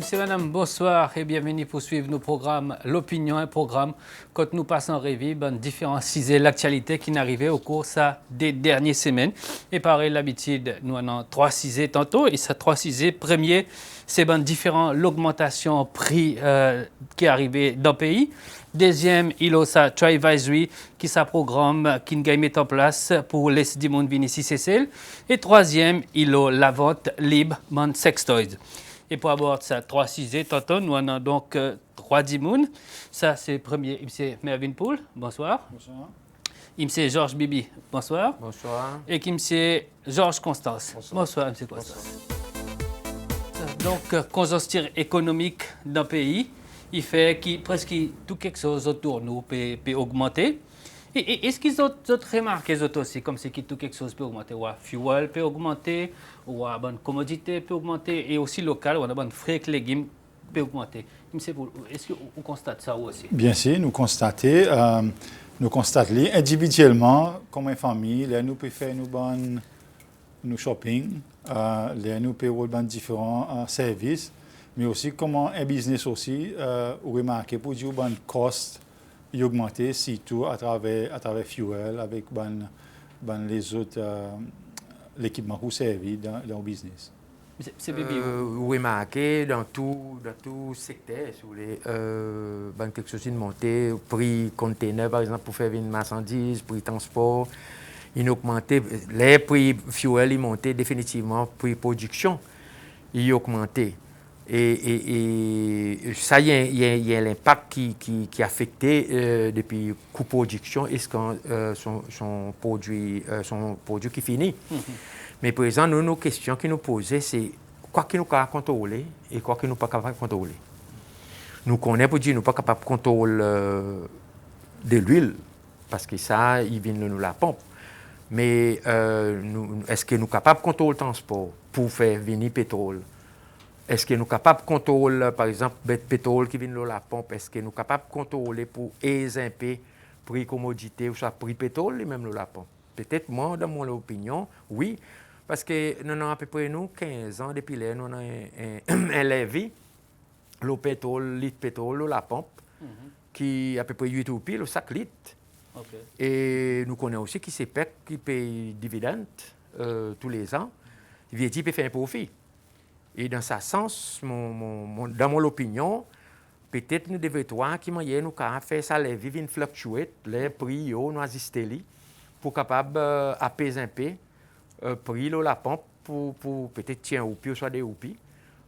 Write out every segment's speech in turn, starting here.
Monsieur, madame, bonsoir et bienvenue pour suivre nos programmes L'Opinion, un programme quand nous passons en revue différents sujets l'actualité qui n'arrivait au cours des dernières semaines. Et pareil, l'habitude, nous avons 3 sujets tantôt. Et ces 3 sujets, premier, c'est l'augmentation prix qui est arrivée dans le pays. Deuxième, il y a sa Tri-Advisory qui sa programme qui nous met en place pour laisser du monde venir ici, c'est. Et troisième, il y a la vente libre de sex toys. Et pour aborder ça, 3 sujets, tantôt, nous avons donc 3 dimoun. Ça, c'est le premier, c'est Mervyn Poul, bonsoir. Bonsoir. C'est Georges Bibi, bonsoir. Bonsoir. Et c'est Georges Constance. Bonsoir. Bonsoir, M. Constance. Donc, conjoncture économique d'un pays, il fait que presque tout quelque chose autour de nous peut augmenter. Et est-ce qu'ils ont remarqué aussi, comme c'est que tout quelque chose peut augmenter, ou fuel peut augmenter, ou bonne commodité peut augmenter, et aussi local, ou bonne frais et légumes peut augmenter. Est-ce que vous constatez ça aussi? Bien sûr, nous constatons individuellement, comme une famille, là, nous pouvons faire nos shopping, là, nous pouvons faire différents services, mais aussi comment un business aussi, vous remarquez, pour dire que cost il augmenté, surtout à travers fuel, avec les autres l'équipement qui servi dans le business. C'est bébé. Vous remarquez dans tout secteur, sur les quelque chose de monté, prix container par exemple pour faire une marchandise, prix transport, il augmenté, les prix fuel ils monté définitivement, prix production il augmenté. Et ça, il y a l'impact qui a affecté depuis coût de production et son produit qui finit. Mais par exemple, nos questions qui nous posaient, c'est quoi qui nous peut contrôler et quoi qui nous pas capable de contrôler. Nous connaissons pour dire nous pas capable de contrôler de l'huile, parce que ça, il vient de nous la pompe. Mais est-ce que nous sommes capables de contrôler le transport pour faire venir pétrole? Est-ce que nous sommes capables de contrôler, par exemple, le pétrole qui vient de la pompe? Est-ce que nous sommes capables de contrôler pour ézimper prix commodité ou soit prix pétrole et même la pompe? Peut-être, moi, dans mon opinion, oui. Parce que nous avons à peu près 15 ans depuis là, nous avons un levier, le pétrole, litre pétrole, la pompe, qui est à peu près 8 roupies, le sac litre. Okay. Et nous connaissons aussi qui paye dividendes tous les ans. Il peut faire un profit. Et dans ce sens, dans mon opinion, peut-être nous devons voir qui moyen nous faire ça les vivre fluctuer les prix nous assister pour capable apaiser un peu prix la pompe pour peut-être tiens ou soit des roupies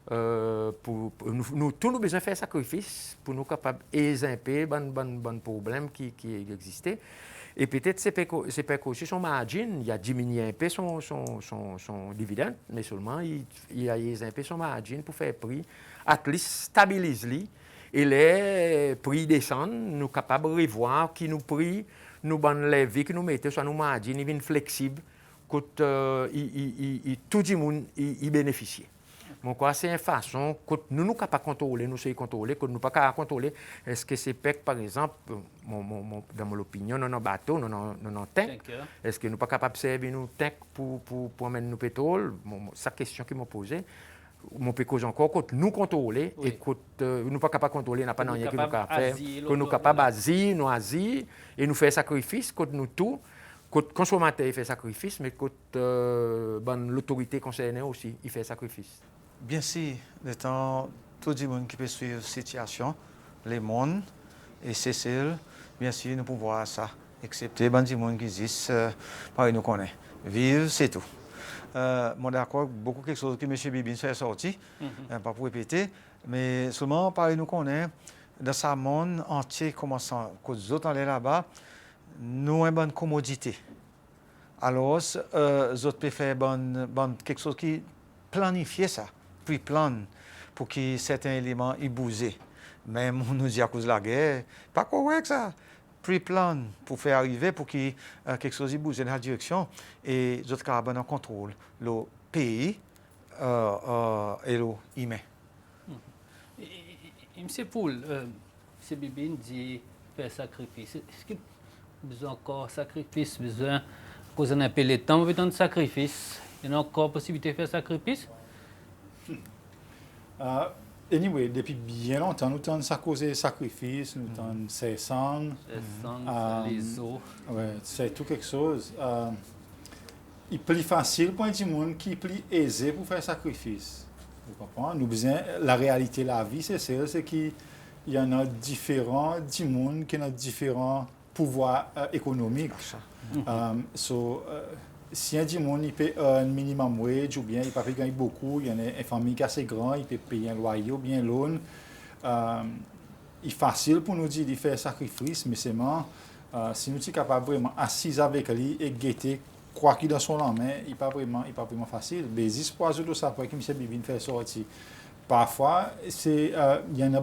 pour nous tous nous besoin faire sacrifice pour nous capable aiser un peu bon problème qui existait. Et peut-être c'est pas que son margin, il a diminué un peu son dividende, mais seulement il a un peu son margin pour faire prix, at least stabiliser et les prix descendent, nous capables de revoir qui nous prix, nous bonnes leviers qui nous mettons sur nos margin, ils viennent flexibles, que tout le monde y bénéficie. Donc, c'est une façon que nous sommes capables de contrôler, nous sommes contrôler, que nous ne sommes pas capables de contrôler. Est-ce que c'est par exemple, dans mon opinion, nous avons un bateau, nous avons un tank. Est-ce que nous ne sommes pas capables de servir nos tanks pour amener nos pétrole? C'est la question qui m'a posée. Mon pécose encore, que nous contrôler et que nous ne sommes pas capables de contrôler, n'a pas rien que nous sommes capables de faire. Que nous sommes capables d'agir, et nous faire sacrifice, que nous tout. Que le consommateur fait sacrifice, mais que l'autorité concernée aussi il fait sacrifice. Bien sûr, tout le monde qui peut suivre la situation, les mondes et Cécile, bien sûr, nous pouvons voir ça, excepté les gens qui existent, pareil nous connaissons. Vivre, c'est tout. Moi, d'accord, beaucoup quelque chose que M. Bibin fait sorti, pas pour répéter, mais seulement pareil nous connaissons, dans ce monde entier, commençant, que les autres allaient là-bas, nous avons une bonne commodité. Alors, les autres peuvent faire quelque chose qui planifie ça. Plan pour que certains éléments y bougent. Même on nous dit à cause de la guerre, pas correct ça. Plan pour faire arriver pour que quelque chose y bouge dans la direction et d'autres carbone en contrôle le pays et l'humain. M. Poul, M. Bibin dit faire sacrifice. Est-ce qu'il besoin encore sacrifice, besoin cause on appelle le temps de sacrifice? Il y a encore possibilité de faire sacrifice? Anyway, depuis bien longtemps, nous avons ça causé sacrifice, nous avons ses sangs. Les os. Ouais, c'est tout quelque chose. Il est plus facile pour un petit monde qui est plus aisé pour faire sacrifice. Vous comprenez? Nous besoin, la réalité de la vie, c'est ça, c'est qu'il y en a différents petits monde qui ont différents pouvoirs économiques. Si un petit monde il paye un minimum wage ou bien il ne peut pas gagner beaucoup, il y a une famille qui est assez grande, il peut payer un loyer ou bien un loan. Il est facile pour nous dire de faire sacrifice, mais c'est si nous sommes capables vraiment assis avec lui et guetter quoi qu'il dans son main, il n'est pas vraiment facile. Mais les espoirs de ça, pour que M. Bibine fait sortir. Parfois, il y en a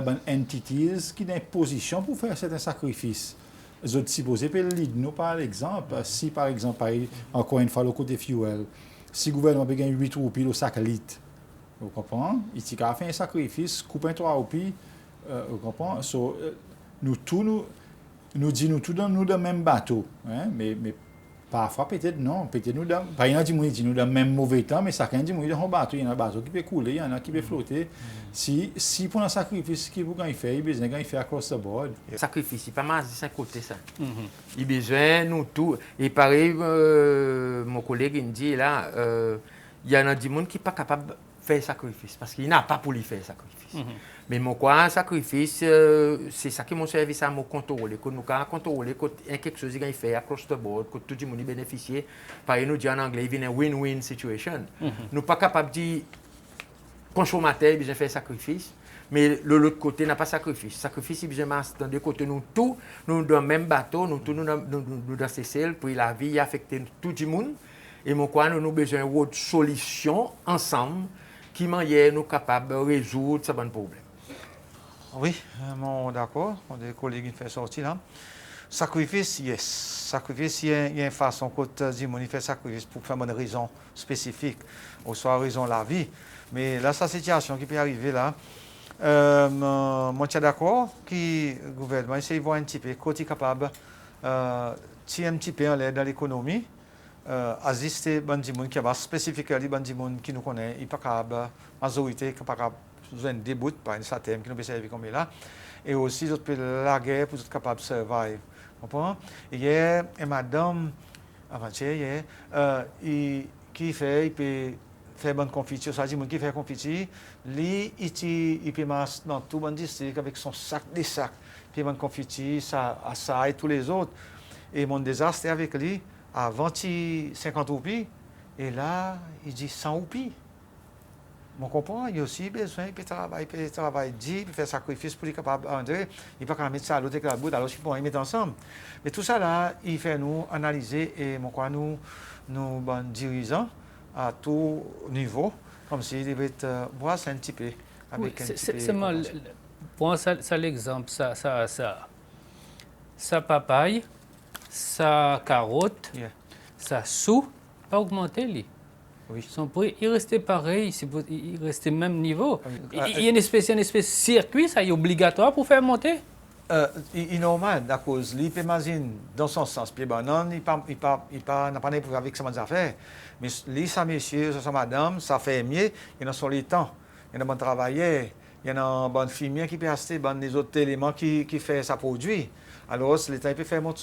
des entités qui sont en position pour faire certains sacrifices. Je suis supposé que nous, par exemple, si par exemple, encore une fois, le côté fuel, si le gouvernement peut gagner 8 roupies au sac litre, vous comprenez? Il a fait un sacrifice, couper 3 roupies, vous comprenez? Nous tous dans le même bateau, hein? Mais parfois peut-être non, peut-être nous dans, par exemple, nous dans le même mauvais temps, mais chacun dit nous dans un bateau, il y en a un bateau qui peut couler, il y en a qui peut flotter. Si pour un sacrifice qui vous gagne faire, il besoin de faire across the board. Sacrifice, c'est pas mal, c'est un côté ça. Il besoin nous tout. Et pareil, mon collègue il dit là, il y en a des gens qui sont pas capables de faire sacrifice parce qu'il n'a pas pour lui faire sacrifice. Mais mon quoi, sacrifice, c'est ça qui mon service à me contrôler. Quand nous contrôler, quand il y a quelque chose qui fait across the board, que tout le monde bénéficie. Par exemple, nous dit en anglais, il y a une win-win situation. Nous ne pas capables de dire, consommateur, il faire sacrifice. Mais l'autre côté n'a pas sacrifice. Sacrifice, il besoin dans deux côtés. Nous tous, nous dans le même bateau, nous tous, nous dans ces selles, pour la vie affecte tout le monde. Et mon quoi, nous avons besoin de solutions ensemble qui nous capables de résoudre ce bon problème. Oui, d'accord. On a des collègues qui font sortir là. Sacrifice, yes. Sacrifice, il y a une façon que il fait sacrifice pour faire une raison spécifique, ou soit raison de la vie. Mais là, cette situation qui peut arriver là, moi, je suis d'accord que le gouvernement essaie de voir un petit peu, quand il est capable de tirer un petit peu en l'air dans l'économie, assister les gens qui sont spécifiquement les gens qui nous connaissent, il n'est pas capable, la majorité n'est pas capable besoin de début par un certain qui nous peut servir comme là et aussi la guerre pour être capable de survivre. Comprends? Hier et madame avant-hier qui fait il peut faire bonne confiture, ça dit qui fait confiture, lui il peut marcher dans tout bon district avec son sac de sacs, puis bonne confiture ça et tous les autres et mon désastre avec lui avant 50 roupies et là il dit 100 roupies. On comprend, il y a aussi besoin, il peut travailler, il peut faire sacrifice pour être capable d'entrer, il peut pas mettre ça à l'autre bout, alors il faut mettre ensemble. Mais tout ça là, il fait nous analyser et nous dirigeants à tout niveau, comme s'il devait voir ça un petit peu. Avec c'est mal. Pour ça l'exemple, ça papaye, ça carotte, ça sou, pas augmenter lui. Oui. Son prix, il restait pareil, il restait même niveau. Il y a une espèce de circuit, ça est obligatoire pour faire monter. Il est normal, à cause il peut imaginer dans son sens, puis banane, il n'a pas pour avec sa affaires. Mais lui, ça monsieur, ça madame, ça fait mieux, il y en a sur les temps, il y en a bon travailleur, il y en a un bon fumier qui peut acheter les autres éléments qui fait sa produit. Alors, l'État peut faire monter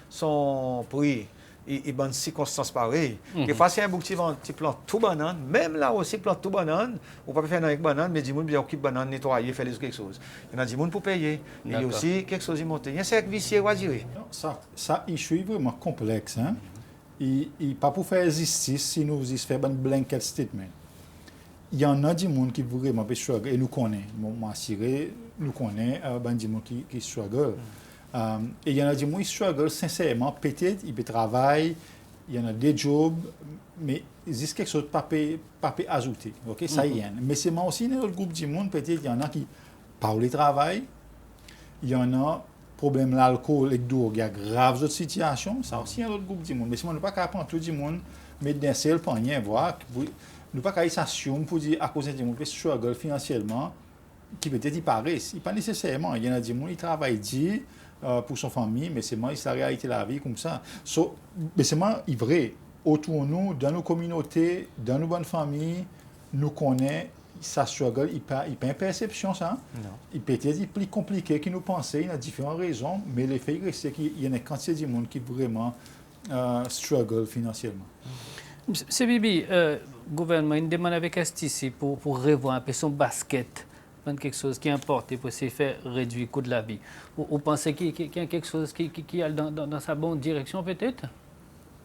son prix. Et bonnes circonstances pareilles. Des fois, si un bouc tu plantes tout banane, même là aussi, plante tout banane, on peut pas faire avec banane, mais du monde bien occupe banane, nettoyer, faire quelque chose. Il y en a du monde pour payer. Il y a aussi quelque chose qui monte. Il y a un cercle vicieux à dire. Ça, il est vraiment complexe. Hein? Il pas pour faire justice si nous faire un blanket statement. Il y en a du monde qui vraiment peut struggle, et nous connaissons. Moi, nous connaissons des gens qui struggle. Et il y en a des gens qui struggle sincèrement, peut-être, ils travaillent, il y en a des jobs, mais il y a quelque chose pas ajouter. Okay? Ça y est. Mais c'est moi aussi, dans le groupe du monde, peut-être, il y en a qui parlent de travail, il y en a problème l'alcool et de drogue, il y a graves autres situations, ça aussi, il y a un autre groupe du monde. Mais si on ne peut pas prendre tout le monde, mais d'un seul panier, voir, nous ne pouvons pas s'assumer pour dire à cause des gens qui struggle financièrement, qui peut-être y paraissent. Pas nécessairement. Il y en a des gens qui travaillent pour son famille, mais c'est moi, c'est la réalité de la vie comme ça. Mais c'est moi, vrai, autour de nous, dans nos communautés, dans nos bonnes familles, nous connaissons ça struggle, il pas une perception ça. Non. Il peut être plus compliqué que nous pensons, il y a différentes raisons, mais le fait c'est qu'il y a une quantité de monde qui vraiment struggle financièrement. C'est Bibi, le gouvernement il demande avec STC pour revoir un peu son basket, quelque chose qui est important pour se faire réduire le coût de la vie. Vous pensez qu'il y a quelque chose qui est dans sa bonne direction peut-être?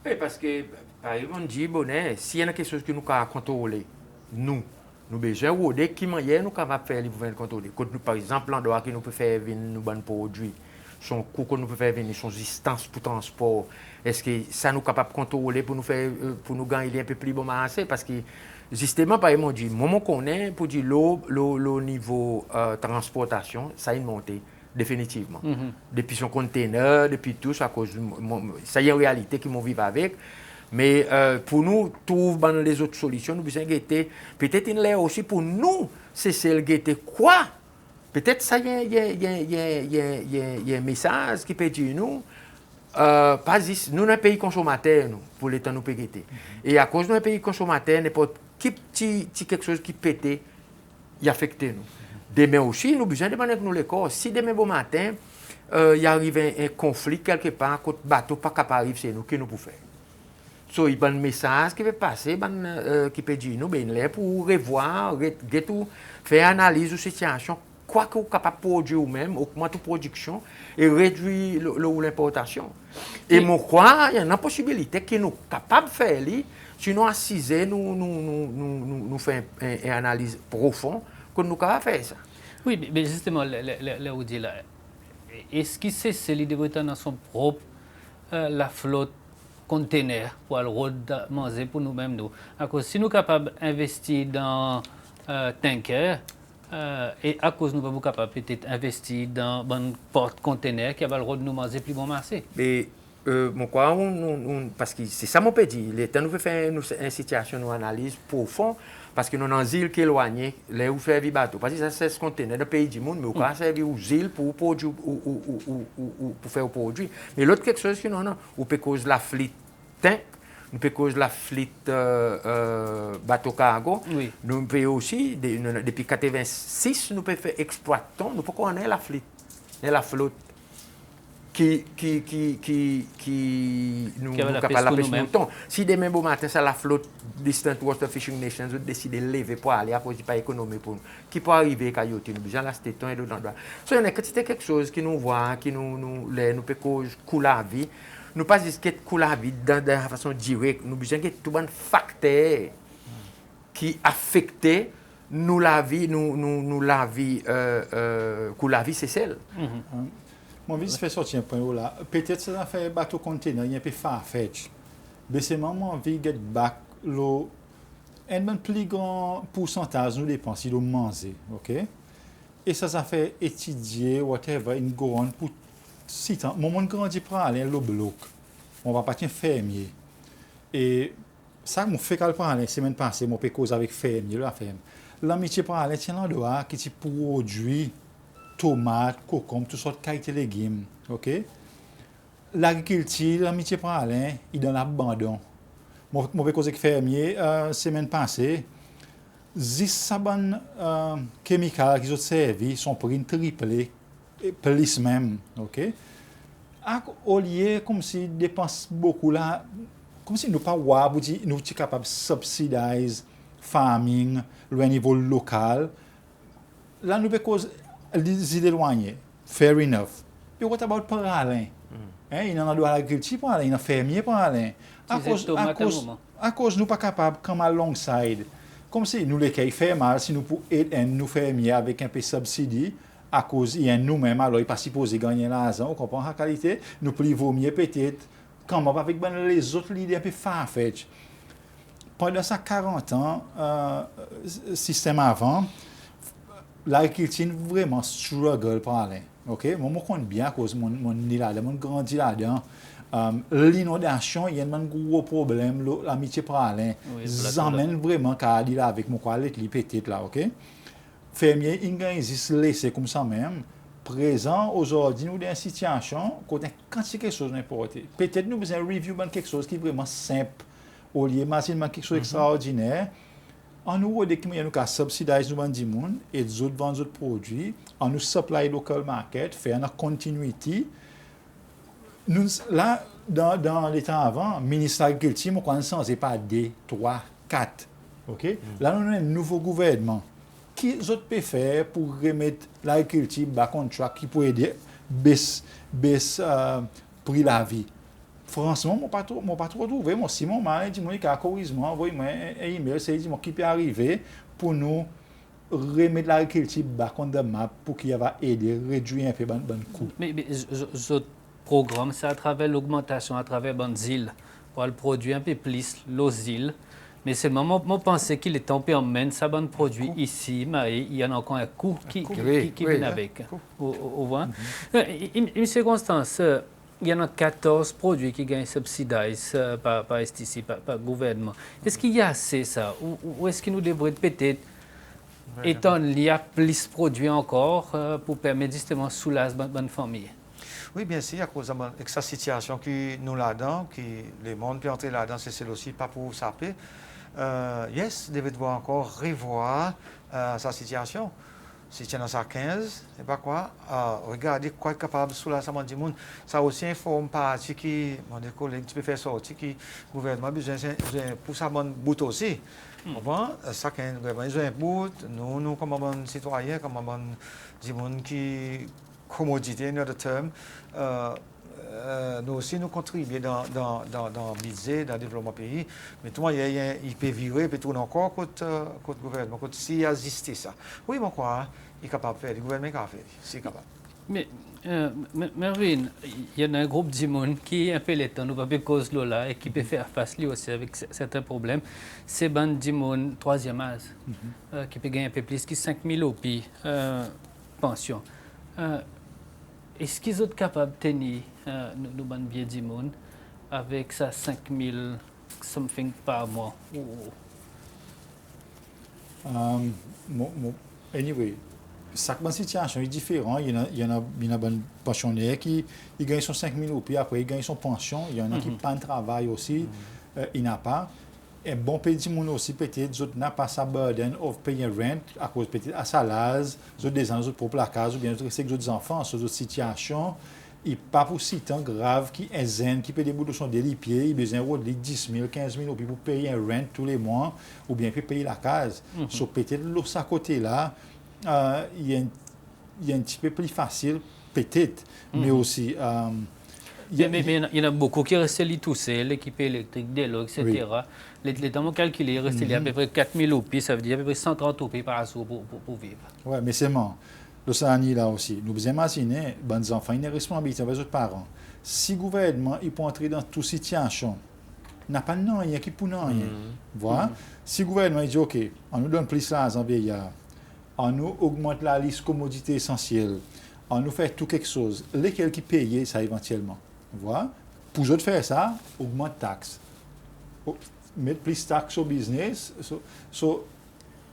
Oui, parce que, par exemple, on dit, bonnet, s'il y a quelque chose que nous pouvons contrôler, nous besoin de qui manière nous capables de faire les pouvoir contrôler. Quand nous, par exemple, l'endroit que nous pouvons faire venir nos bons produits, son coût que nous pouvons faire venir, son distance pour transport, est-ce que ça nous capable de contrôler pour nous gagner un peu plus bon marché? Parce que, justement, par exemple, on dit, moment qu'on est, pour dire le niveau transportation, ça a une montée. Définitivement. Depuis son conteneur, depuis tout, à cause, ça y est une réalité qui m'ont vivre avec. Mais pour nous, trouver les autres solutions, nous besoin guetter. Peut-être une l'air aussi pour nous, c'est celle guetter quoi? Peut-être ça y a un message qui peut dire nous. Pas ici, nous sommes un pays consommateur, nous, pour les temps nous peut guetter. Et à cause de un pays consommateur, n'importe qui petit quelque chose qui pète, il affecte nous. Demain aussi, nous avons besoin de demander nous les corps. Si demain bon matin, il arrive un conflit quelque part, quand le bateau pas capable d'arriver chez nous, qu'est-ce que nous pouvons faire? So, il y a un message qui va passer, qui peut dire nous, pour revoir, faire analyse de la situation, quoi que vous êtes capable de produire vous-même, augmenter la production et réduire l'importation. Et moi, je crois qu'il y a une possibilité que nous sommes capables de faire, si nous assisons, nous faisons une analyse profonde, que nous sommes capables de faire ça. Oui, mais justement, là où dit là, est-ce qu'il c'est l'idée dans son propre la flotte conteneur pour le manger pour nous-mêmes nous. À cause si nous sommes capables d'investir dans tanker et à cause nous sommes capables peut-être d'investir dans un porte-conteneur qui va le droit de nous manger plus bon marché. Mais mon quoi, parce que c'est ça mon petit. L'État nous fait faire une situation, une analyse profonde. Parce que nous avons des îles qui sont éloignées, là où fait vivre bateau. Parce que ça, c'est ce conteneur dans le pays du monde, mais on peut servir aux îles pour produire pour faire produit. Mais l'autre quelque chose que nous avons, on peut cause la flotte tank, on peut cause la flotte bateau cargo. Oui. Nous pouvons aussi, depuis 1986, nous pouvons faire exploitation, nous pouvons connaître la flotte. Qui nous capable de pêcher mouton. Si demain bon matin, ça la flotte Distant Water Fishing Nations décide de lever pour aller à cause du pas économique pour nous. Qui peut arriver à Coyote, nous besoin de la station et d'autres endroits. So, il y a quelque chose qui nous voit, qui nous peut cause couler la vie. Nous pas juste que couler la vie de façon directe. Nous besoin de tout un facteur qui affecte nous la vie, nous la vie, couler la vie, c'est celle. Mon vie fait sortir un point là. Peut-être que ça fait bateau container, il y a un peu farfetch. Mais c'est mon envie de get back un plus grand pourcentage nous dépenser de manger, ok? Et ça fait étudier whatever une grande pour 6 ans. Mon monde grandit pour aller le bloc. On va partir fermier. Et ça me fait qu'elle parle semaine passée, mon pécose avec fermier la ferme. L'amitié pour aller tiens l'endroit qui ti produit tomates, concombres, toutes sortes de qualités de légumes. OK? L'agriculture, l'amitié pour Alain, il est dans l'abandon. Moi, je cause avec fermier, semaine passée, 10 sabans chimiques qui ont servi sont pris triplé, plus même. OK? Au lieu, comme si dépense beaucoup là, comme si nous pas nous sommes capables de subsidier farming au niveau local. Là, nous cause les idées éloignées. Fair enough. Et what about parallèle? Il y a un endroit d'agriculture pour aller, il y a un fermier pour aller. À cause nous pas capables comme alongside. Comme si nous les qui fait mal, si nous pouvons aider nous fermiers avec un peu de subside, à cause il y a nous-mêmes, alors il pas supposé gagner l'argent, on comprend la qualité, nous pouvons vaut mieux peut-être, comme avec les autres l'idée un peu farfetch. Pendant ça 40 ans, système avant, l'agriculture vraiment struggle pour aller. OK? Moi, je connais bien à cause de mon grandi là-dedans. L'inondation, il y a un gros problème, l'amitié pour aller. J'amène vraiment qu'à aller là avec mon qualité, peut-être là, OK? Fermier, il existe laissé comme ça même. Présent, aujourd'hui, nous avons une situation quand quelque chose n'importe. Peut-être nous besoin review quelque chose qui est vraiment simple. Au lieu de quelque chose d'extraordinaire. on nous redit qu'il y a nous subsidize nous vendons monde et les autres vendent d'autres produits, on nous supply local market, faire une continuité. Nous, là, dans les temps avant, le ministre de l'Agriculture, on ne pas 2, 3, 4. Okay? Là, nous avons un nouveau gouvernement. Qui autres peut faire pour remettre l'agriculture bas contract qui peut aider baisse prix la vie? Franchement, je ne pas trop trouvé. Moi, Simon m'a dit qu'il y a envoyé un email, c'est dit qui peut arriver pour nous remettre l'agriculture bas contre map pour qu'il va aider réduire un peu le coût. Mais ce programme, c'est à travers l'augmentation, à travers les îles, pour le produire un peu plus, les îles. Mais c'est le moment, moi, je pense qu'il est temps de ça bon produit ici, mais il y en a encore un coût qui vient avec. Vous voyez? Une circonstance, il y en a 14 produits qui gagnent subsidies par STC, par le gouvernement. Est-ce qu'il y a assez ça? Ou est-ce qu'il nous devrait peut-être étendre il y a plus de produits encore pour permettre justement de soulager la bonne famille? Oui, bien sûr, à cause de cette situation qui nous là-dedans, qui les mondes peuvent entrer là-dedans, c'est aussi pas pour saper. Yes, devait devoir encore revoir sa situation. Si tu es dans sa 15, et pas quoi, regardez quoi est capable de soulager du monde. Ça aussi informe partie qui, mon collègue, tu peux faire sortir, qui le gouvernement a besoin pour ça bon bout aussi. Bon, ça qu'un gouvernement a besoin un bout, nous comme un citoyen, comme un du monde qui commodité, in other term, nous aussi nous contribuons dans le budget, dans le développement du pays. Mais tout le monde, il peut virer, il peut tourner encore contre le gouvernement, contre s'il y a justice. Ça. Oui, mais quoi, il est capable de faire, le gouvernement est capable de faire, c'est capable. Mais, Mervyn, il y a un groupe de monde qui est un peu l'état, nous pas cause là et qui peut faire face lui aussi avec certains problèmes. C'est ban de monde troisième âge, qui peut gagner un peu plus que 5 000 OPI pension. Est-ce qu'ils sont capables de tenir nous ban bien du monde avec ça 5 000 something par mois? Anyway, chaque situation est différente. Il y en a des pensionnaires qui gagnent son 5 000 puis après ils gagnent son pension. Il y en a qui pas de travail aussi, il n'a pas. Et bon petit monde aussi peut-être d'autres n'a pas sa burden of paying rent à cause peut-être à salaire, d'autres des gens d'autres propres la case ou bien d'autres c'est d'autres enfants sur d'autres situations. Il pas pour si tant grave qui est zen qui peut débouler son délipier, il besoin de 10 000, 15 000 pour payer un rent tous les mois ou bien puis payer la case. So peut-être l'autre côté là il y a un petit peu plus facile, peut-être, mais aussi... mais il y en a beaucoup qui restent tout seuls, l'équipe électrique, Delo, etc. Oui. Les temps calculés, il reste à peu près 4 000 OPI, ça veut dire à peu près 130 OPI par jour pour vivre. Oui, mais c'est bon. L'Océanie là aussi. Nous devons imaginer, les enfants, ils ont une responsabilité avec les autres parents. Si le gouvernement il peut entrer dans toute situation, il n'y a pas de nom, il n'y a qui pour non rien. Voilà. Si le gouvernement il dit, OK, on nous donne plus d'argent vieillard, on nous augmente la liste commodité essentielle, on nous fait tout quelque chose, lesquels qui payent ça éventuellement. Voilà. Pour eux faire ça, augmente taxes. Mettre plus de taxes au business.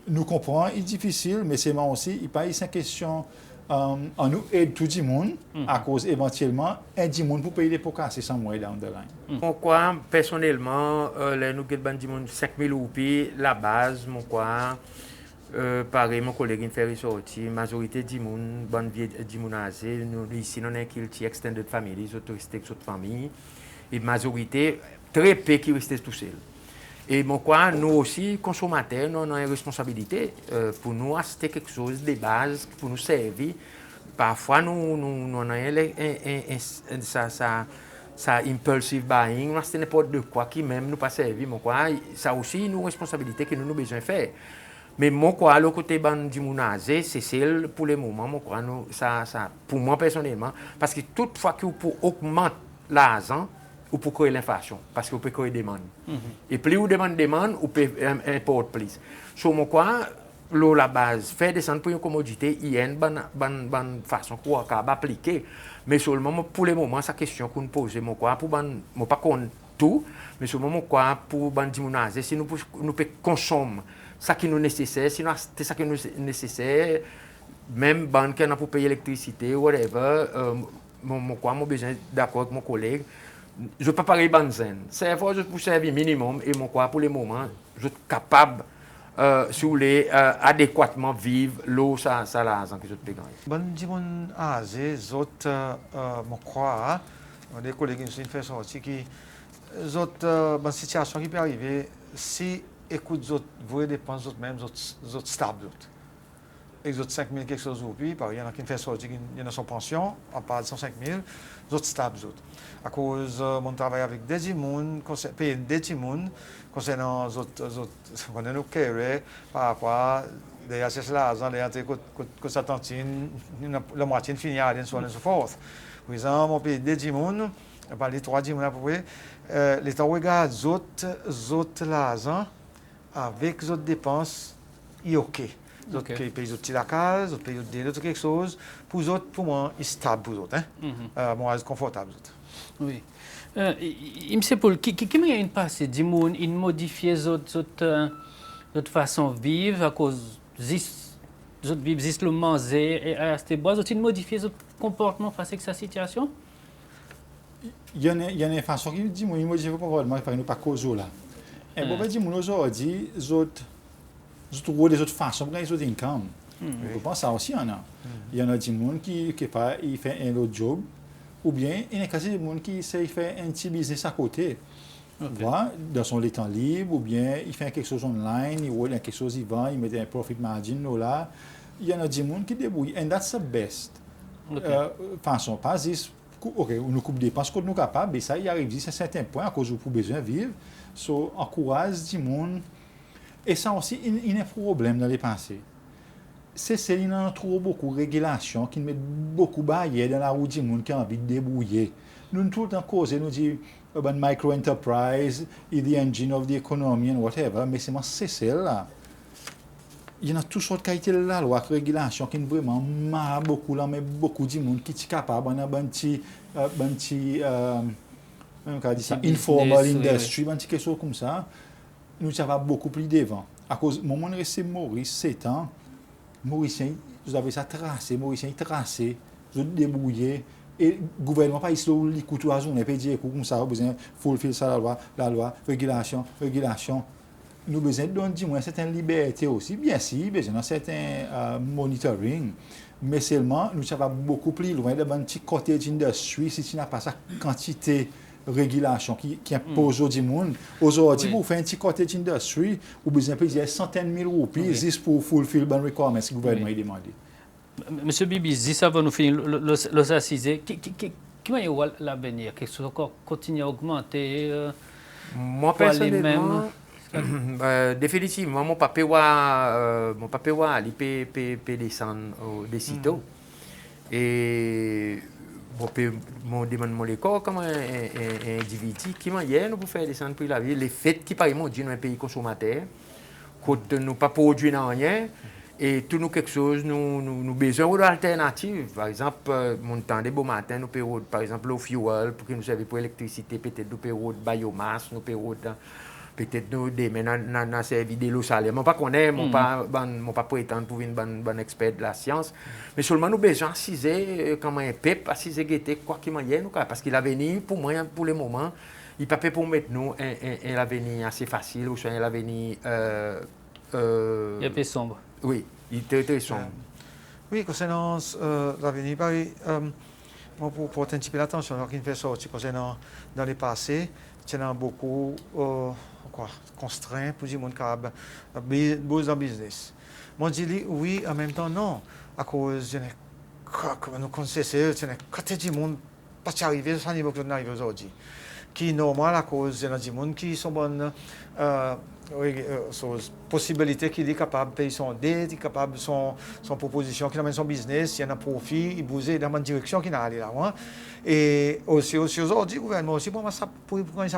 Nous comprenons, c'est difficile, mais c'est aussi, il n'y a pas une question, on nous aide tout le monde, à cause éventuellement, un du monde pour payer les pots cassés sans moyen down the line. Pourquoi, personnellement, nous avons 5 000 roupies, la base, pareil, mon collègue fait sortir, la majorité du monde, bonne vie du monde âgé, nous ici, nous avons un extended family, les autorités de notre famille, et la majorité, très peu qui restent tout seuls. Et nous aussi, consommateurs, nous avons une responsabilité pour nous acheter quelque chose de base, pour nous servir. Parfois, nous avons ça impulsive buying, nous achetons n'importe de quoi qui même nous pas servi. Ça aussi une responsabilité que nous avons besoin de faire. Mais le côté du mounazé, c'est celle pour le moment, pour moi personnellement, parce que toutefois que vous augmentez l'argent, ou pour créer l'inflation, parce que vous pouvez créer des demandes. Et plus vous demandez, vous pouvez importer plus. Sur la base, faire descendre pour une commodité, il y a une bonne façon qu'on va appliquer. Mais sur le moment, pour le moment, c'est la question qu'on pose. Pour pas contre tout, mais sur le moment, pour les si nous pouvons consommer ce qui nous nécessaire, sinon c'est ce qui nous nécessaire, même pour payer l'électricité, whatever, moi, besoin d'accord avec mon collègue. Je ne peux pas parler de benzène. C'est pour servir minimum et pour le moment, je suis capable sur les adéquatement vivre l'eau, ça l'argent que je te gagne. Bon, dis mon âge, autres, mon croix, des collègues qui nous fait sortir qui, autres, bonne situation qui peut arriver, si écoute autres, vous dépensez autres même, autres stables, les autres 5 000 quelque chose ou puis, il y en a qui nous fait sortir, il y en a son pension, on parle de 105 000, autres stables, autres. À cause mon travail avec des immunes, payer des immunes, concernant les autres, on a nos carrés par rapport à des accès l'argent, des entrées que ça tantine, la moitié finit à rien, so on and so forth. Par exemple, on paye des immunes, on parle de 3 immunes à peu près, l'État regarde les autres l'argent avec les autres dépenses, il est OK. Les autres payent les autres locales, les autres payent des autres quelque chose, pour les autres, pour moi, c'est stable pour les autres, moi, c'est confortable. Oui. Il me semble qu'il y a une passée du monde, il modifie notre façon de vivre à cause de notre vivre, juste le manger et à cette base, il modifie notre comportement face à cette situation. Il y a une façon qui dit moi, il modifie le comportement, il ne pas cause là. Et pour dire moi aujourd'hui, je trouve des autres façons pour gagner des autres incomes. Je pense ça aussi, il y en a des gens qui fait un autre job. Ou bien, il y a des gens qui essaient de faire un petit business à côté. Dans son temps libre, ou bien il fait quelque chose online, il voit quelque chose, il vend, il met un profit margin là. Il y en a des gens qui débrouillent. And that's the best. Façon, pas juste, OK, on coupe des dépenses que nous sommes capables, mais ça, il arrive à un certain point à cause où vous avez besoin de vivre. So, encourage des gens. Et ça aussi, il y a un problème dans les pensées. C'est il en trouve beaucoup de régulations qui mettent beaucoup de barrières dans la route du monde qui a envie de débrouiller. Nous tout le temps causons, nous disons micro-enterprise, the engine of the economy and whatever, mais c'est celle-là. Il y a toutes sortes de qualités de la loi, de régulation qui vraiment marre beaucoup, là, mais beaucoup de monde qui est capable de informal industry, quelque chose comme ça. Nous avons beaucoup plus devant. À cause du moment où c'est Maurice, 7 ans, Mauricien, vous avez ça tracé, Mauricien tracé, vous débrouillez, et le gouvernement pas ici, il écoute la journée, il dit comme ça, vous besoin fulfill ça la loi, régulation. Nous avons besoin de donner une certaine liberté aussi, bien sûr, besoin d'un certain monitoring, mais seulement nous avons beaucoup plus loin de un petit cottage industry si tu n'as pas sa quantité régulation qui impose au monde. Aujourd'hui, pour faire un petit cottage industry, vous avez besoin de payer centaines de mille roupies juste pour fulfill les requirements que le gouvernement a demandé. Monsieur Bibi, si avant nous finir les assises, qui est l'avenir? Quelque chose encore continue à augmenter? Moi, personnellement, définitivement, mon papa va aller descendre des sitôt. Et mon demande l'école comme un individu qui m'a dit nous pour faire descendre pour la vie les faits qui par exemple dit dans un pays consommateur quand nous pas produire rien et tout nous quelque chose nous besoin d'alternatives par exemple mon temps de beau matin nous payons par exemple le fuel pour que nous serve pour l'électricité peut-être nous payons biomasse nous payons peut-être nous demain dans servi de l'eau salée moi pas connais mon pas prétendre pour une bonne expert de la science mais seulement nous besoin assiser comme un peuple assiser guetter quoi qui manière nous parce qu'il l'avenir pour moi pour le moment il pas pour mettre nous un avenir assez facile ou soit un avenir il est peu sombre. Oui, il est très sombre. Oui, concernant l'avenir, moi pour porter un petit peu l'attention, alors qu'il fait sortir concernant dans les passés, il y a beaucoup contraints pour dire mon câble, beaux business. Moi je dis oui, en même temps non, à cause comme nous connaissons, il y a quand du monde pas arrivé à ce niveau que nous arrivons aujourd'hui. Qui est normal à cause il y a des gens qui sont bonnes possibilités qu'il est capable de payer son dette, il est capable de son proposition, qu'il amène son business, il y en a profit, il bouge dans la direction qu'il a allé là. Et aussi aujourd'hui, le gouvernement aussi, pour ça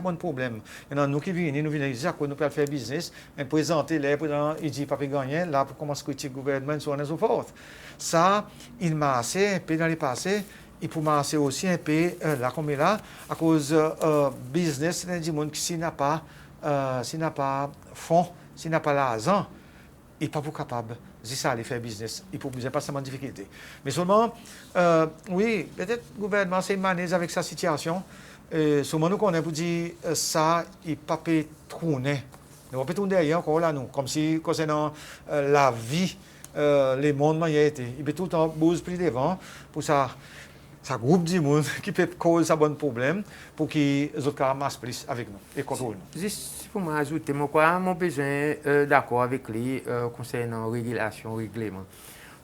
pas de problème. Il y en a nous qui viennent, nous dire que nous pouvons faire business, mais présenter les présidents, il dit pas gagner, là pour commencer à critiquer le gouvernement, so on and so forth. Ça, il m'a assez un peu dans les passés. Il peut marcher aussi un peu là comme là à cause business, il y a des gens qui s'il n'a pas fonds, s'il n'a pas l'argent, il n'est pas capable de ça aller faire business. Il ne peut pas seulement de difficulté. Mais seulement, oui, peut-être le gouvernement s'est manège avec sa situation. Seulement nous connaissons pour dire ça, il ne peut pas tourner Et on peut tourner derrière encore là, nous, comme si concernant la vie, les mondes, il a été. Il peut tout le temps bouger plus devant pour ça. Ça groupe du monde qui peut causer un bon problème pour qu'ils amassent plus avec nous et contrôlent nous. Juste pour m'ajouter, moi, mon besoin d'accord avec lui concernant régulation, règlement.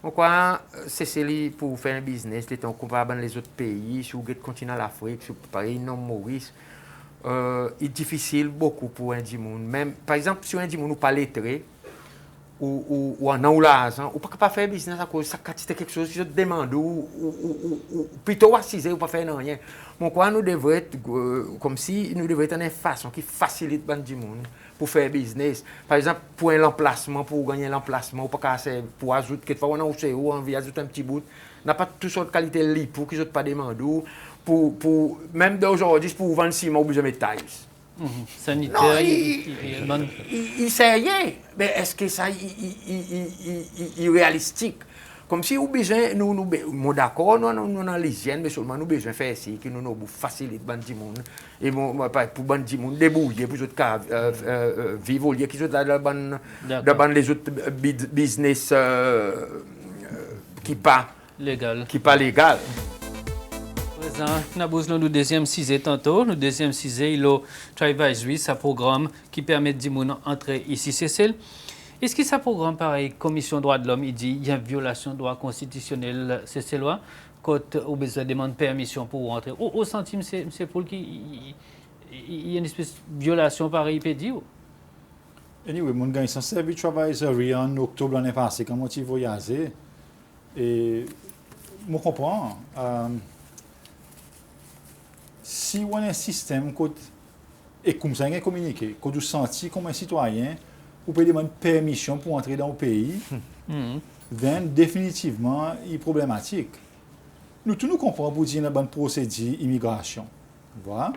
Moi, c'est pour faire un business, les temps comparable avec les autres pays, si vous continuez à l'Afrique, si vous parlez non Maurice, il est difficile beaucoup pour un monde. Même, par exemple, si un monde n'est pas lettré, ou en l'argent, ou pas capable de faire business à cause ça c'est quelque chose que je te demande ou plutôt assiser ou pas faire rien. Mon quoi nous devrait être comme si nous devrait être une façon qui facilite ban du monde pour faire business. Par exemple pour l'emplacement, pour gagner l'emplacement ou pas casser pour ajouter quelquefois on a aussi ou envie ajouter un petit bout. N'a pas toutes sortes de qualité li pour qu'ils pas demander pour même d'aujourd'hui pour vendre ciment ou besoin de tailles. Sanitaire, Non, il sait rien. Mais est-ce que ça est réalistique? Comme si nous besoin, nous d'accord, nous avons l'hygiène, mais seulement nous besoin faire ici, que nous facilite le monde. Et pour le monde débrouiller, pour les autres vivre au lieu qu'ils sont dans les autres business qui pas légal. Nous avons le deuxième CISE tantôt. Le deuxième CISE, il a Tri-Advisory, c'est un programme qui permet d'entrer ici, Cécile. Est-ce que ce programme, pareil, Commission des droits de l'homme, il dit qu'il y a une violation de droit constitutionnel, c'est ces lois, quand on besoin de demander permission pour rentrer? Au centime, c'est pour qu'il y a une espèce de violation, pareil, il peut dire? Anyway, mon gars, ils sont servis Tri-Advisory en octobre l'année passée, quand tu voyageais. Et je comprends. Si on a un système et comme ça, on a communiqué, quand vous sentez comme un citoyen, vous pouvez demander permission pour entrer dans le pays, then définitivement, il est problématique. Nous tous nous comprenons pour dire une bonne procédure immigration. Voilà.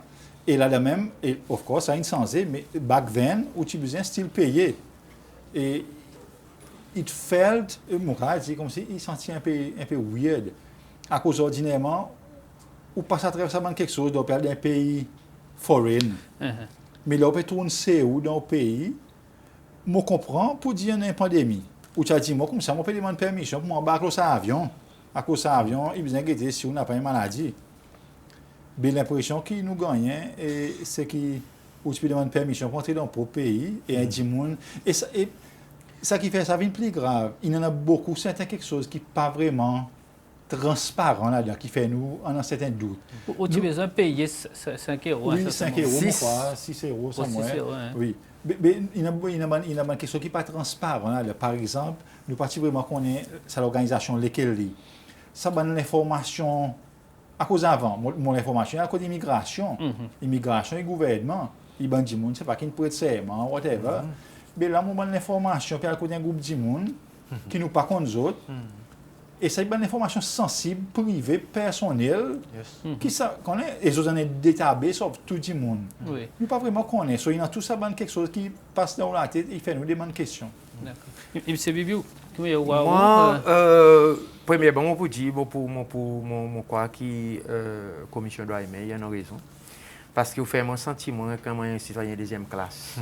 Et là, même, et of course, ça a une sensé, mais back then, où tu as besoin de style payer. Et it felt, mon cas, comme si il sentit un peu weird. À cause ordinairement, ou passe à travers quelque chose dans un pays foreign. Mais là, on peut tourner où dans le pays, je comprends pour dire qu'il y a une pandémie. Ou tu as dit, moi, comme ça, on peut demander permission pour m'embarquer dans l'avion. À cause de l'avion, il besoin de si on n'a pas une maladie. Mais l'impression qu'il nous gagne, c'est que tu peux demander permission pour entrer dans le pays et un monde. Et ça qui fait ça devient plus grave. Il y en a beaucoup, c'est quelque chose qui n'est pas vraiment transparent là-dedans, qui fait nous en un certain doute. Ou tu as besoin de payer 5 euros? Oui, 5 euros, 6 euros, ça moins. Oui. Mais il y a quelque chose qui n'est pas transparent là. Par exemple, nous partons vraiment connaître l'organisation laquelle lit. Ça donne l'information à cause avant. Mon information à cause d'immigration. Immigration et gouvernement. Il y a des gens, c'est pas qui ne peut être serment, whatever. Mais là, on a l'information à cause d'un groupe de gens qui nous pas contre les autres. Et c'est une information sensible, privée, personnelle, qui ça connaît. Et ils ont des database sur tout le monde. Oui. Nous pas vraiment connaître. Il y a tout ça, quelque chose qui passe dans la tête, il fait nous des bonnes questions. D'accord. Et M. Bibiou, comment est-ce moi, premièrement, on peut dire, pour quoi qui commission doit aimer, il y a une raison. Parce que vous faites mon sentiment quand je suis un citoyen deuxième classe.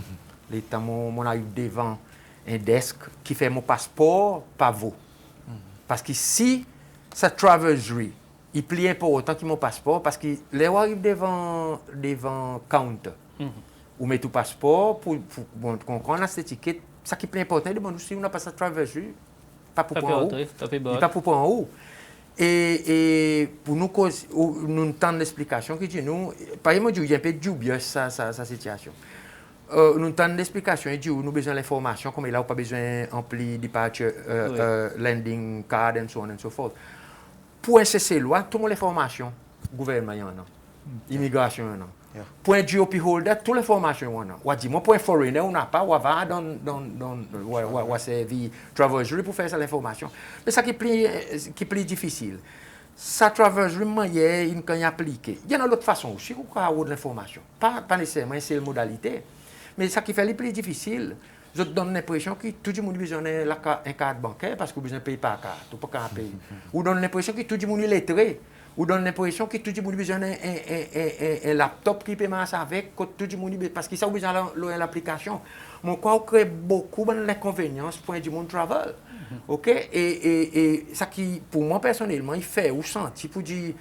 L'état, mon arrive devant un desk qui fait mon passeport, pas vous. Parce que si ça traverserie, il plie un peu autant que mon passeport, parce que les gens arrivent devant counter, ou met tout passeport pour comprendre cette étiquette, ça qui est plus important, si on n'a pas ça traverserie, pas pour point haut, pas pour point haut. Et pour nous entendre l'explication que nous, par exemple, il y a un peu dubieux sa situation. Nous avons l'explication et nous avons besoin de l'information, comme il n'a pas besoin d'ampli, departure, landing card, et so on and so forth. Pour un CC-loi, toute l'information, gouvernement, immigration, pour un GOP holder, toute l'information, on dit, moi, pour un foreigner, on n'a pas, on va dans servir traversery pour faire ça l'information. Mais ça qui est plus difficile. Ça traversery, il y a appliqué. Il y a une autre façon aussi, on peut avoir de l'information. Pas nécessairement, c'est la modalité. Mais ça qui fait le plus difficile, je te donne l'impression que tout le monde a besoin d'une carte bancaire parce que vous ne payez pas la carte, ou pas payer. Ou donne l'impression que tout le monde est lettré. Ou donne l'impression que tout le monde a besoin d'un laptop qui peut marcher avec, que tout le monde parce qu'il a besoin de l'application. Mon corps crée beaucoup d'inconvénients pour du monde travel. OK? Et ça qui, pour moi personnellement, il fait ou senti pour dire,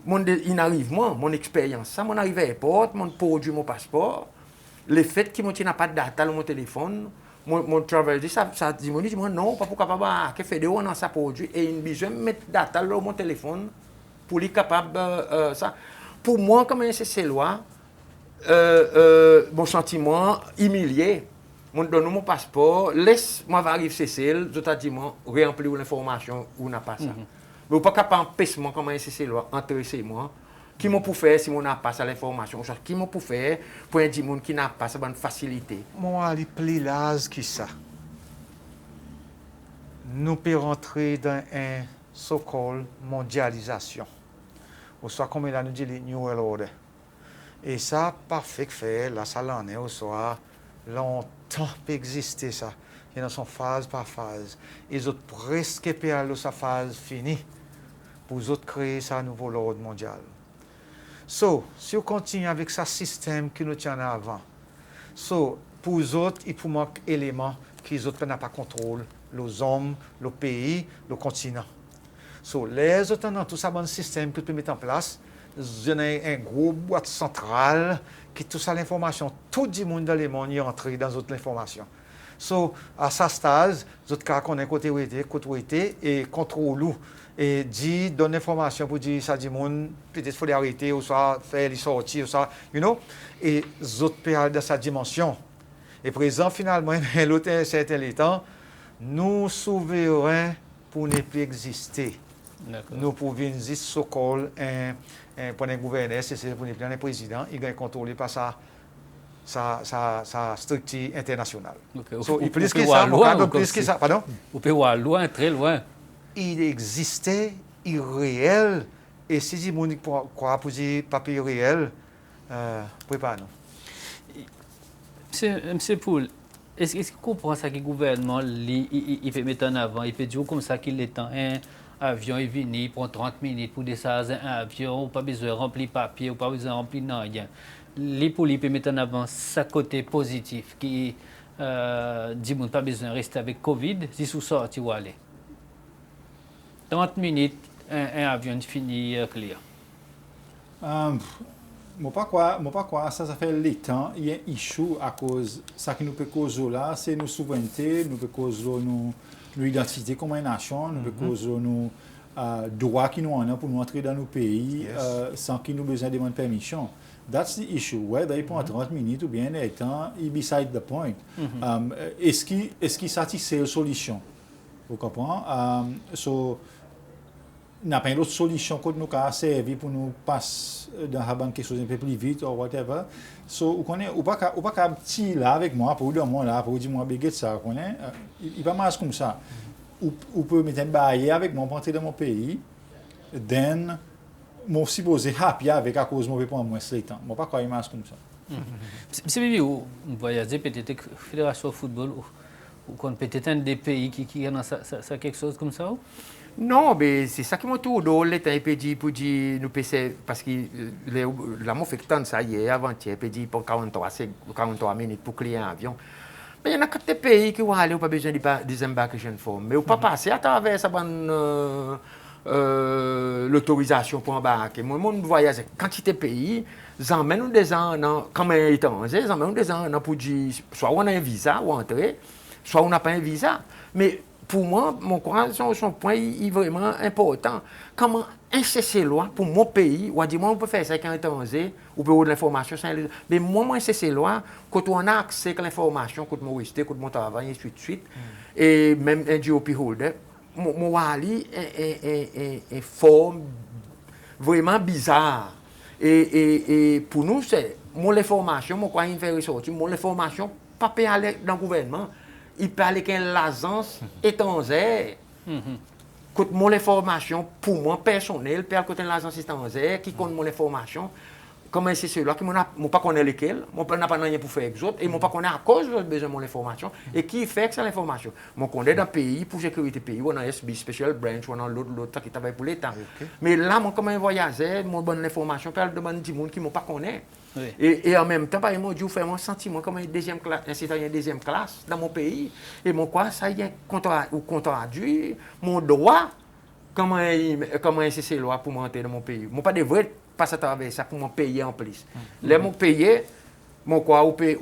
il arrive, mon expérience, ça, mon arrive à l'aéroport, mon produit, mon passeport, le fait qu'il n'a pas de data sur mon téléphone, mon travel dit ça dit non, pas pour capable que faire de on ça produit et il besoin de mettre data sur mon téléphone pour être capable ça. Pour moi, comme un CC-loi, mon sentiment humilié, donne mon passeport, laisse-moi arriver CC, je t'ai dit, remplir l'information ou n'a pas ça. Mais pas capable d'empêcher comme un CC-loi, entrer chez moi. Qui m'a pour faire si on n'a pas ça l'information? Qui m'a pour faire pour un monde qui n'a pas ça bonne facilité? Moi, il plus l'âge qui ça. Nous pouvons rentrer dans une so-called mondialisation. Ou soit comme il a nous dit, le New World Order. Et ça, parfait fait, là, ça l'en est, ou soit longtemps peut exister ça. Il y a son phase par phase. Et les autres presque peut aller sa phase finie pour les autres créer sa nouveau ordre mondial. So, si on continue avec ce système que nous tient avant, pour les autres, il faut manquer d'éléments que les autres n'ont pas contrôle, les hommes, le pays, le continent. Les autres ont tout ça bon système que tu peux mettre en place. Il y a un gros boîte centrale qui tout ça l'information, tout le monde dans le monde est entré dans toute l'information. À ce stade, les autres cas qu'on a côté où était et contrôle et dit donne l'information pour dire ça dit monde peut-être faut l'arrêter ou soit faire les sorties ou ça et les autres pays dans sa dimension et présent finalement l'autre certain temps nous souverains pour ne plus exister. Nous pouvons juste so-called pour un gouverneur c'est pour un président il est contrôlé par sa structure internationale. Il plus que ça, plus que ça, pardon? Vous pouvez voir loin, très loin. Il existait irréel et si les gens croient pour dire papier réel, prépare-nous. Monsieur Poul, est-ce que vous comprenez ça que le gouvernement il fait mettre en avant, il fait dire comme ça qu'il est en un avion est venu, il prend 30 minutes pour descendre un avion, pas besoin de remplir papier, pas besoin de remplir rien. Les policiers peuvent mettre en avant ce côté positif qui dit qu'on n'a pas besoin de rester avec Covid, si vous sortez ou aller. 30 minutes, un avion fini clear. Moi pas quoi ça fait le temps il y a un issue à cause ça qui nous peut causer là c'est nos souverainetés nous peut causer nos identité comme une nation nous peut causer nos droits qui nous en a pour nous entrer dans nos pays sans qu'ils nous besoin de demander permission. That's the issue. Whether il prend 30 minutes ou bien un temps, il beside the point. Est-ce qu'il satisfait la solution? Vous comprenez? N'a pas une autre solution que nous avons servi pour nous passer dans quelque chose un peu plus vite ou whatever. Vous connaissez, ou pas petit là avec moi pour dire moi là pour dire moi béguet ça, vous connaissez? Il va marcher comme ça. Ou peut mettre un bail avec moi pour entrer dans mon pays. Then je suis supposé happy avec à cause de mon prendre moins de temps. Je ne pas croire marche comme ça. C'est bien vous voyagez peut-être que la fédération de football ou peut-être un des pays qui a ça quelque chose comme ça? Non, mais c'est ça qui m'a tout drôle, les temps pour dire nous PC parce que la m'a fait tant ça hier avant-hier peut dire pour 43 minutes pour client un avion. Mais il y en a quatre pays qui vont aller ou pas besoin de disembarkation form mais ou pas passer à travers ça l'autorisation pour embarquer. Moi, mon voyage, quantité de pays, j'emmène des gens, comme un étranger, j'emmène des gens pour dire, soit on a un visa ou entrer, soit on n'a pas un visa. Mais pour moi, mon courage, son point est vraiment important. Comment un cessez-loi pour mon pays, ou à dire, moi, on peut faire ça avec un étranger, ou peut avoir de l'information, mais moi, un cessez-loi, quand on a accès à l'information, quand on reste, quand on travaille, et ainsi de suite, et même un GOP holder, mon wali est forme vraiment bizarre. Et pour nous, c'est mon information, mon quoi il fait ressortir, mon information, pas aller dans le gouvernement, il peut aller avec l'agence étrangère. Mon information, pour moi, personnel, peut aller avec l'agence étrangère qui compte mon information. comment c'est ceux-là qui m'ont pas connaît lesquels, m'ont pas rien pour faire avec autres et m'ont pas connaît à cause de besoin de mon information et qui fait que c'est l'information. M'ont connaît dans le pays pour sécurité pays, on a SB Special Branch, on a l'autre qui travaille pour l'État. Okay. Mais là, moi comme un voyageur, mon bonne information, parle de des gens qui m'ont pas connaît. Oui. Et en même temps, par exemple, je fais mon sentiment comme un citoyen deuxième classe dans mon pays et mon quoi ça y est contradit mon droit comment c'est loi pour monter dans mon pays. Moi pas devrais passer à travers ça pour me payer en plus. Là mon payer mon quoi ou paye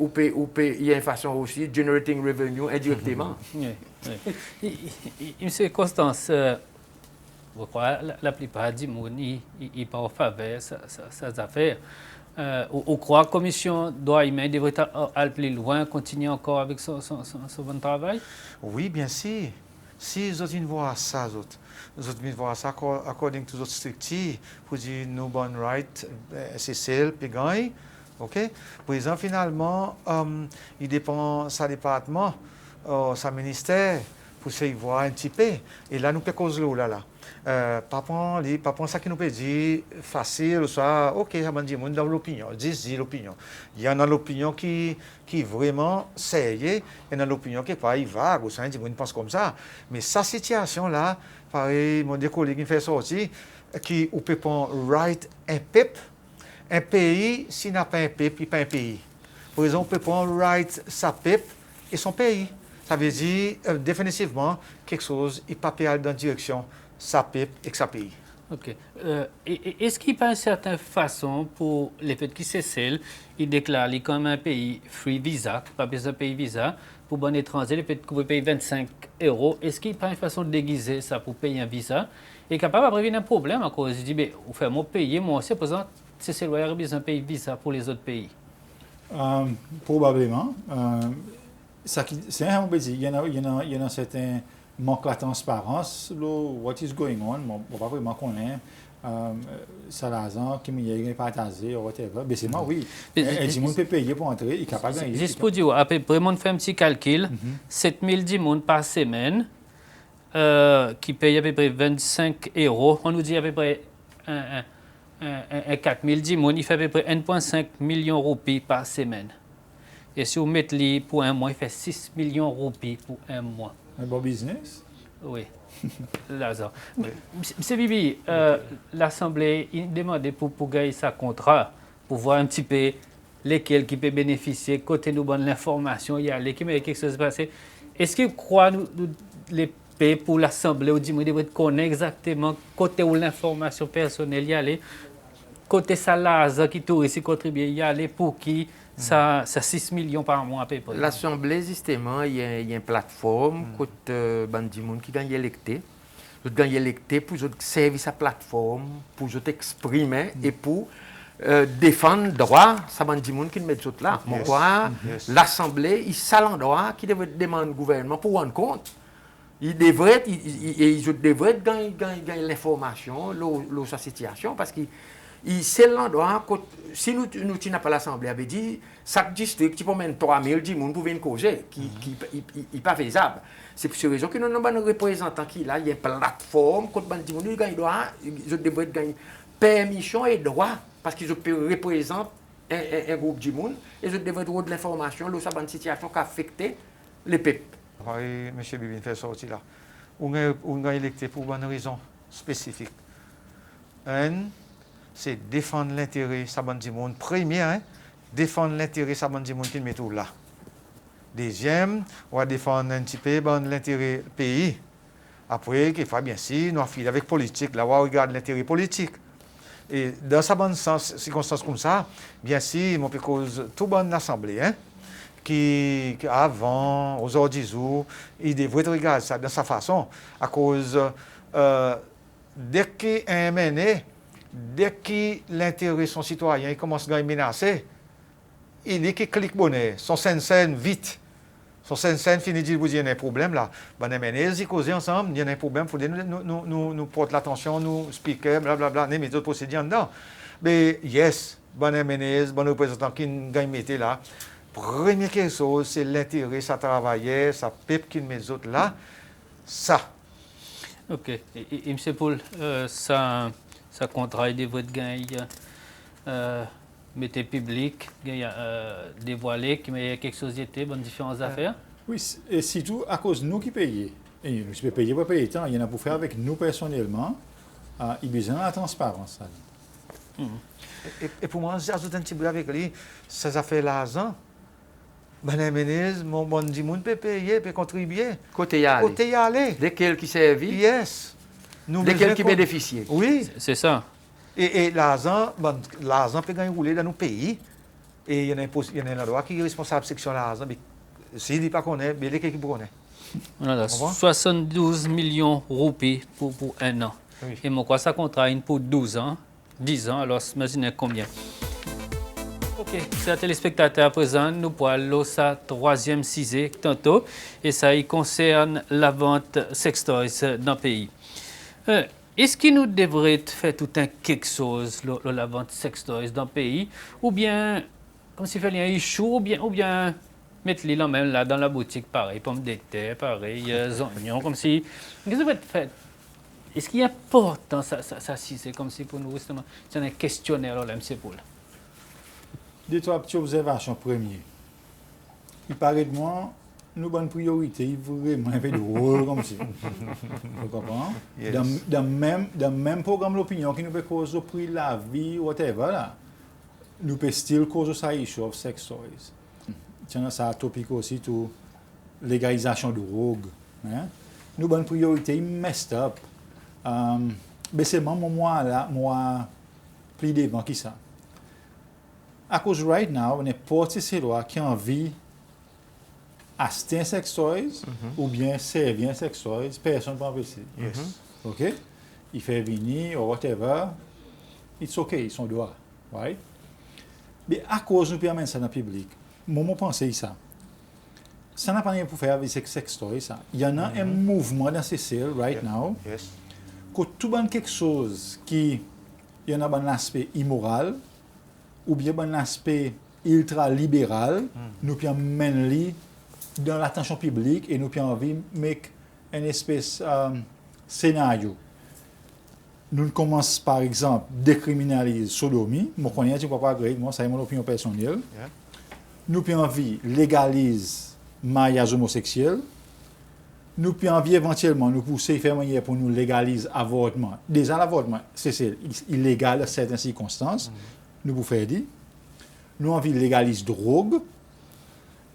il y a une façon aussi generating revenue indirectement. Monsieur Constance, je crois la plupart des gens ils pas en faveur ces affaires. On croit que la commission doit devrait aller plus loin, continuer encore avec son bon travail? Oui, bien sûr. Si vous avez voir ça, vous avez voir ça according to the structure, pour dire nous bon right, c'est celle, puis gagne. OK? Par exemple, finalement, il dépend de sa département, sa ministère, pour se voir un petit peu. Et là, nous peut causer là. Pas prendre ça qui nous peut dire facile, ça, ok, ça va dire, dans l'opinion, dis l'opinion. Il y en a l'opinion qui vraiment sérieux, il y en a l'opinion qui n'est pas vague, ou ça, on pense comme ça. Mais sa situation-là, pareil, mon collègue qui fait sortir, qui peut prendre right un peuple, un pays, s'il n'a pas un peuple, il n'a pas un pays. Par exemple, on peut prendre right sa peuple et son pays. Ça veut dire définitivement quelque chose, il ne peut pas aller dans la direction sa peuple et sa pays. OK. Est-ce qu'il n'y a pas une certaine façon pour les faits qui cessent, ils déclarent comme un pays free visa, pas besoin de payer visa, pour bon étranger, les faits que vous payez 25 €, est-ce qu'il n'y a pas une façon de déguiser ça pour payer un visa et capable de prévenir un problème à cause de dire, vous faites mon payer, moi aussi, pour exemple, c'est loyer, il besoin de payer visa pour les autres pays? Probablement. C'est un peu dit, il y en a certains manque la transparence, what is going on, on va vraiment connaître ça l'argent qui m'y est partagé ou whatever. Mais c'est moi, oui. Et si on peut payer pour entrer, il est capable de gagner. Juste pour dire, après, on fait un petit calcul, 7000 personnes par semaine qui payent à peu près 25 €, on nous dit à peu près 4000 personnes, il fait à peu près 1,5 million de roupies par semaine. Et si vous mettez pour un mois, il fait 6 millions de roupies pour un mois. Un bon business? Oui. Lazare. Oui. M. Bibi, l'Assemblée demandait pour gagner sa contrat, pour voir un petit peu lesquels qui peuvent bénéficier, côté nous donne l'information, il y a les qui quelque chose passé. Est-ce que vous croyez les pays pour l'Assemblée ou du devrait connaître exactement côté où l'information personnelle y aller, côté salaire qui touristes contribue y aller pour qui ça 6 millions par mois à peu près. L'Assemblée, justement, il y a une plateforme côté Bandimoun qui gagne électé. Ils gagnent électé pour servir sa plateforme, pour exprimer et pour défendre le droit de Bandimoun qui met tout là. Pourquoi l'Assemblée, il ça l'endroit qui devrait demander au gouvernement pour rendre compte. Ils devraient gagner l'information de sa situation parce que c'est l'endroit, si nous n'avons pas l'Assemblée, avait dit, chaque district, tu peux mettre 3000 personnes pour venir causer, qui n'est pas faisable. C'est pour cette raison que nous avons un représentant qui là, il y a une plateforme, quand ils gagnent droit, ils devraient gagner permission et droit, parce qu'ils représentent un groupe de monde, et ils devraient avoir de l'information sur une situation qui a affecté les peuples. Oui, M. Bibin fait sortir là. On a électé pour une raison spécifique. C'est défendre l'intérêt de monde. Premier, défendre l'intérêt de monde qui met tout là. Deuxième, on va défendre un petit peu l'intérêt du pays. Après, qu'il faut bien sûr, nous affilier avec politique, là, on regarde l'intérêt politique. Et dans sa bonne circonstance comme ça, bien sûr, on peut cause tout bon l'Assemblée, qui avant, aujourd'hui, il devrait regarder ça de sa façon, à cause dès qu'il y a un mené, dès que l'intérêt de son citoyen commence à menacer, il est qui clique bonnet, son scène vite. Son scène finit de dire qu'il y a un problème là. Ils causent ensemble, il y a un problème, il faut nous porter l'attention, nous speaker, blablabla, les méthodes procédures dedans. Mais yes, bon représentant qui gagne là. Première chose, c'est l'intérêt, ça travailler, ça peuple qui met les autres là. Ça. OK. Et M. Paul, ça contrat devrait gagner mettez public, dévoilé, qu'il y a quelques sociétés, bonnes différentes affaires. Oui, et surtout à cause de nous qui payons. Et nous qui payons, pas payer tant, il y en a pour faire avec nous personnellement. Il y a besoin de la transparence. Et pour moi, j'ajoute un petit peu avec lui, ça fait l'argent. Ben, Menez, mon bon du monde peut payer, peut contribuer. Côté y aller. Côté y aller. Lesquels qui servent, Yes. lesquels qui bénéficient. Oui. C'est ça. Et l'argent, bon, l'argent peut gagner rouler dans nos pays. Et il y a une loi qui est responsable de section de l'argent. Mais s'il ne dit pas qu'on est, mais l'équipe qui connaît. Voilà, Au revoir. 72 millions de roupies pour un an. Oui. Et moi, quoi, ça contraigne pour 12 ans, 10 ans, alors imaginez combien. Ok, chers téléspectateurs, à présent, nous parlons sa troisième cisée tantôt, et ça y concerne la vente sextoys dans le pays. Est-ce qu'il nous devrait faire tout un quelque chose, la vente sextoys dans le pays, ou bien, comme s'il fallait un issue, ou bien mettre les même là dans la boutique, pareil, pommes de terre, pareil, oignons, comme si... Qu'est-ce que vous faites fait? Est-ce qu'il est important ça c'est comme si pour nous, justement, c'est un questionnaire, là, M. Paul? Deux, trois petites observations. Premier, il paraît de moi, nous avons une priorité, il vraiment un peu de rôle comme ça. Vous comprenez? Yes. Dans le même programme l'opinion qui nous peut causer prix la vie, whatever, là, nous peut still causer ça issue of sex toys. Tiens, ça a topic aussi tout légalisation de drogue. Hein? Nous avons une priorité messed up. Mais c'est moi là, moi, plus devant qui ça. À cause right now, n'importe quelle loi qui a envie d'acheter un sex toys ou bien servir un sex toys, personne ne peut empêcher. Yes. OK? Il fait venir ou whatever, it's OK, ils sont droits. Right? Mais à cause nous permet ça dans le public, moi penser ça. Ça n'a pas rien pour faire avec ces sex toys. Ça. Il y en a un mouvement dans ces cells right now, Yes. que tout bon quelque chose qui il y en a un aspect immoral ou bien un aspect ultra libéral, nous pouvons mener dans l'attention publique et nous pouvons envie de mettre un espèce scénario. Nous commençons par exemple décriminaliser sodomie. Moi je connais, tu ne peux pas agréer, moi c'est mon opinion personnelle. Yeah. Nous pouvons envie légaliser mariage homosexuel. Nous pouvons envie éventuellement nous pousser faire manière pour nous légaliser l'avortement. Déjà l'avortement, c'est illégal dans certaines circonstances. Nous pouvons faire dire. Nous envie légaliser drogue.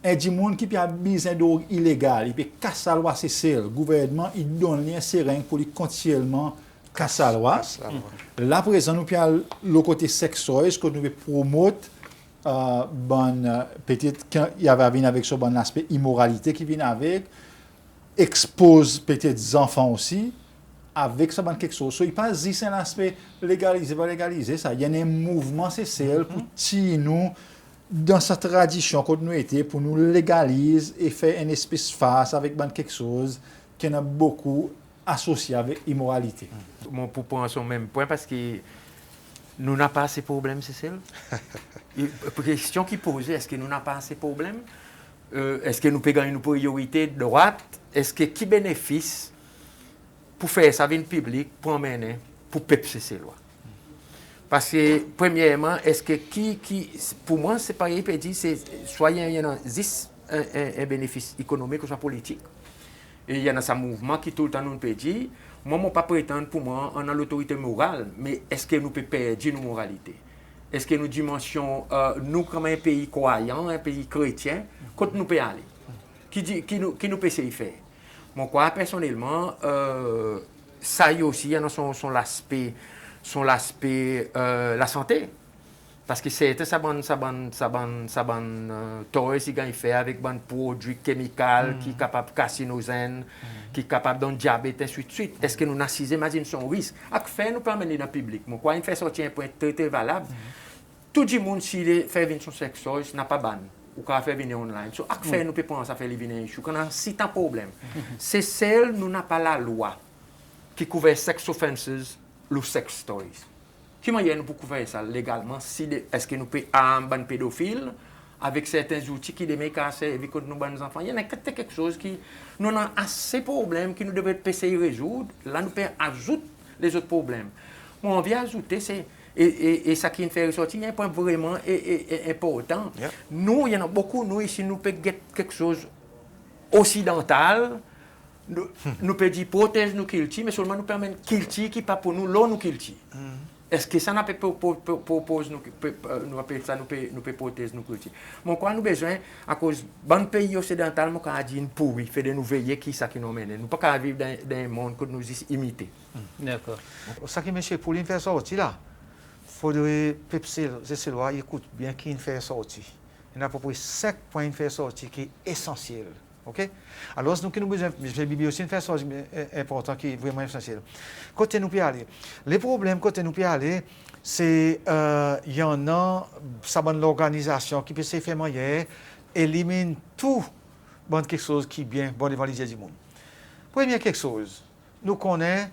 Et du monde qui a besoin de drogue illégale, il peut casser la loi, c'est le gouvernement, il donne un seringue pour lui continuellement casser la loi. Là, présent, nous avons le côté sexuel, que nous promoter, peut-être qu'il y avait avec ce bon aspect immoralité qui vient avec, expose peut-être des enfants aussi, avec ça, quelque chose. So, il pas dit c'est un aspect légalisé, pas légalisé, ça. Il y a un mouvement, c'est celle pour tirer nous dans cette tradition que nous étions, pour nous légaliser et faire une espèce face avec quelque chose qui a beaucoup associé avec immoralité. Mon pour prendre son même point parce que nous n'avons pas assez de problèmes, c'est ça? La question qui posait, est-ce que nous n'avons pas assez de problèmes? Est-ce que nous pouvons gagner une priorité de droite? Est-ce que qui bénéficie pour faire ça avec le public, pour emmener, pour pepser ces lois? Parce que, premièrement, est-ce que pour moi, c'est pareil, peut dire, c'est soit il y en a un bénéfice économique ou soit politique. Et il y en a ce mouvement qui tout le temps nous peut dire, moi, je ne peux pas prétendre pour moi, on a l'autorité morale, mais est-ce que nous pouvons perdre nos moralités? Est-ce que nous dimensions, nous comme un pays croyant, un pays chrétien, quand nous pouvons aller? Qui nous peut essayer de faire? Moi, quoi, personnellement, ça y aussi, il y en a son l'aspect la santé. Parce que c'est ça bonne toys qui fait avec des produits chimiques qui sont capables de carcinogènes, qui sont capables de diabète, et ainsi de suite. Est-ce que nous n'assisons imagine son risque? À faire nous permettre dans le public. Moi, quoi, il fait sortir un point très, très valable. Tout le monde, s'il fait venir son sex toys, n'a pas ban. Ou quand faire venir online. So, à faire nous pouvons penser à faire venir issue. Quand on a si tant problème. C'est celle, nous n'avons pas la loi qui couvre sex offenses, le sex toys. Comment nous pouvons couvrir ça légalement? Est-ce que nous pouvons avoir un pédophile avec certains outils qui les casser avec nos bons enfants? Il y a quelque chose qui nous avons assez de problèmes qui nous devons essayer de résoudre. Là, nous pouvons ajouter les autres problèmes. Moi, on vient ajouter, Et ça qui nous fait ressortir, il y a un point vraiment important. Yeah. Nous, il y en a beaucoup, nous ici, nous pouvons get quelque chose occidental. Nous pouvons dire prothèse nous kilti, mais seulement nous permet kilti qui pas pour nous, l'on nous kilti. Est-ce que ça n'a pas propose nous appelle ça nous peut prothèse nous kilti. Mon quoi nous besoin à cause bon pays occidental mon a dit pourri, fait de nous veiller qui ça qui nous mène. Nous pas qu'à vivre dans un monde que nous imiter. D'accord. Ça qui m'échappe pour lui faire sortir là. Faudrait Pepsi, c'est loi, écoute bien qui fait sortir. Il y a à peu près 5 points de faire sortir qui est essentiel. OK? Alors, nous qui nous besoin, j'ai Bibi aussi une faire sortir important qui est vraiment essentiel. Côté nous peut aller. Les problèmes côté nous peut aller, c'est il y en a ça bonne l'organisation qui peut se faire moyen élimine tout bon quelque chose qui est bien bon devant les yeux du monde. Premier quelque chose, nous connaissons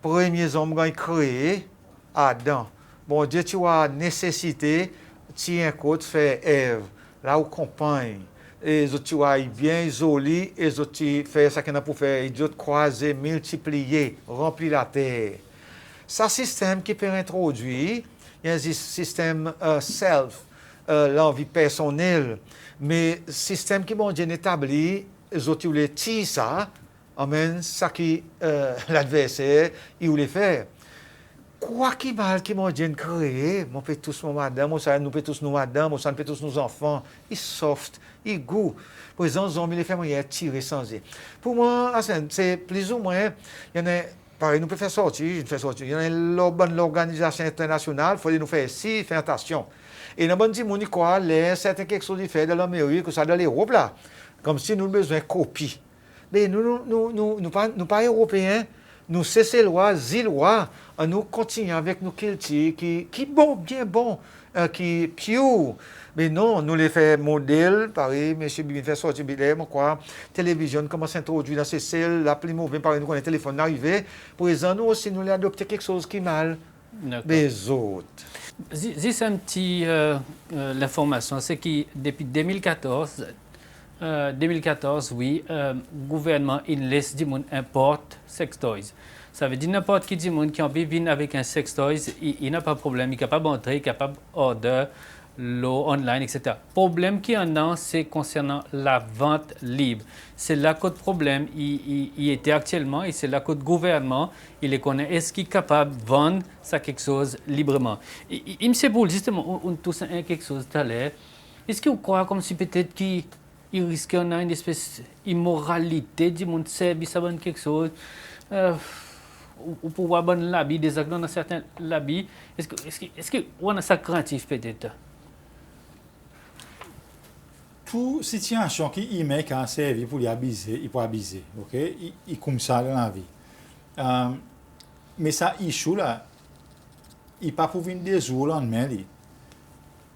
premiers hommes qui créé Adam. Bon Dieu, tu as nécessité, tu as un côté faire Ève, là où compagne. Et les autres, tu as bien isolé, et les autres, tu fais ça qu'on a pour faire, ils ont croiser, multiplier, remplir la terre. Ça, système qui peut introduire, il y a un système self, l'envie personnelle, mais système qui bon Dieu établi, les autres, ils voulaient tirer ça, amen, ça qui l'adversaire, il voulait faire. Quoi qu'il mal qui m'a dit créé, on peut tous nos madame, nous peut tous nos madame, on peut tous nos enfants, ils soft, ils goût. Par exemple, les hommes, les femmes, ils tirent sans eux. Pour moi, c'est plus ou moins, il y en a, pareil, nous pouvons faire sortir, il y en a l'organisation internationale, il faut nous faire ici, faire attention. Et dans le dit, on y croit, c'est quelque chose de fait dans l'Amérique, ça dans l'Europe là, comme si nous avons besoin de copie. Mais nous pas européens. Nous cessons loi, zilwa, nous continuons avec nos cultures qui bon, bien bon, qui pure. Mais non, nous les faisons modèle, pareil, M. Bibi fait sortir Bilem, quoi, télévision commence à introduire dans ces cells, la plus mauvaise, pareil, nous connaissons le téléphone arrivé. Pour exemple, nous aussi, nous les adopter quelque chose qui est mal des autres. Juste un petit l'information, c'est que depuis 2014, oui, gouvernement il laisse du monde importe sex toys. Ça veut dire n'importe qui du monde qui a envie de venir avec un sex toys, il n'a pas de problème, il est capable d'entrer, il est capable d'order l'eau online, etc. Problème qu'il y en a, c'est concernant la vente libre. C'est là que le problème il était actuellement et c'est là que le gouvernement il connaît. Est-ce qu'il est capable de vendre ça quelque chose librement? Il me semble justement on tous quelque chose tout à l'heure. Est-ce que vous croyez comme si peut-être qu'il risque qu'on a une espèce d'immoralité du monde service ça bonne quelque chose ou pouvoir bon l'habit des actes dans certains l'habit est-ce que on a ça craintif peut-être toute situation qui y met quand servi pour y abuser il peut abuser OK il comme ça dans la vie mais ça issue là il pas pour venir des jours lendemain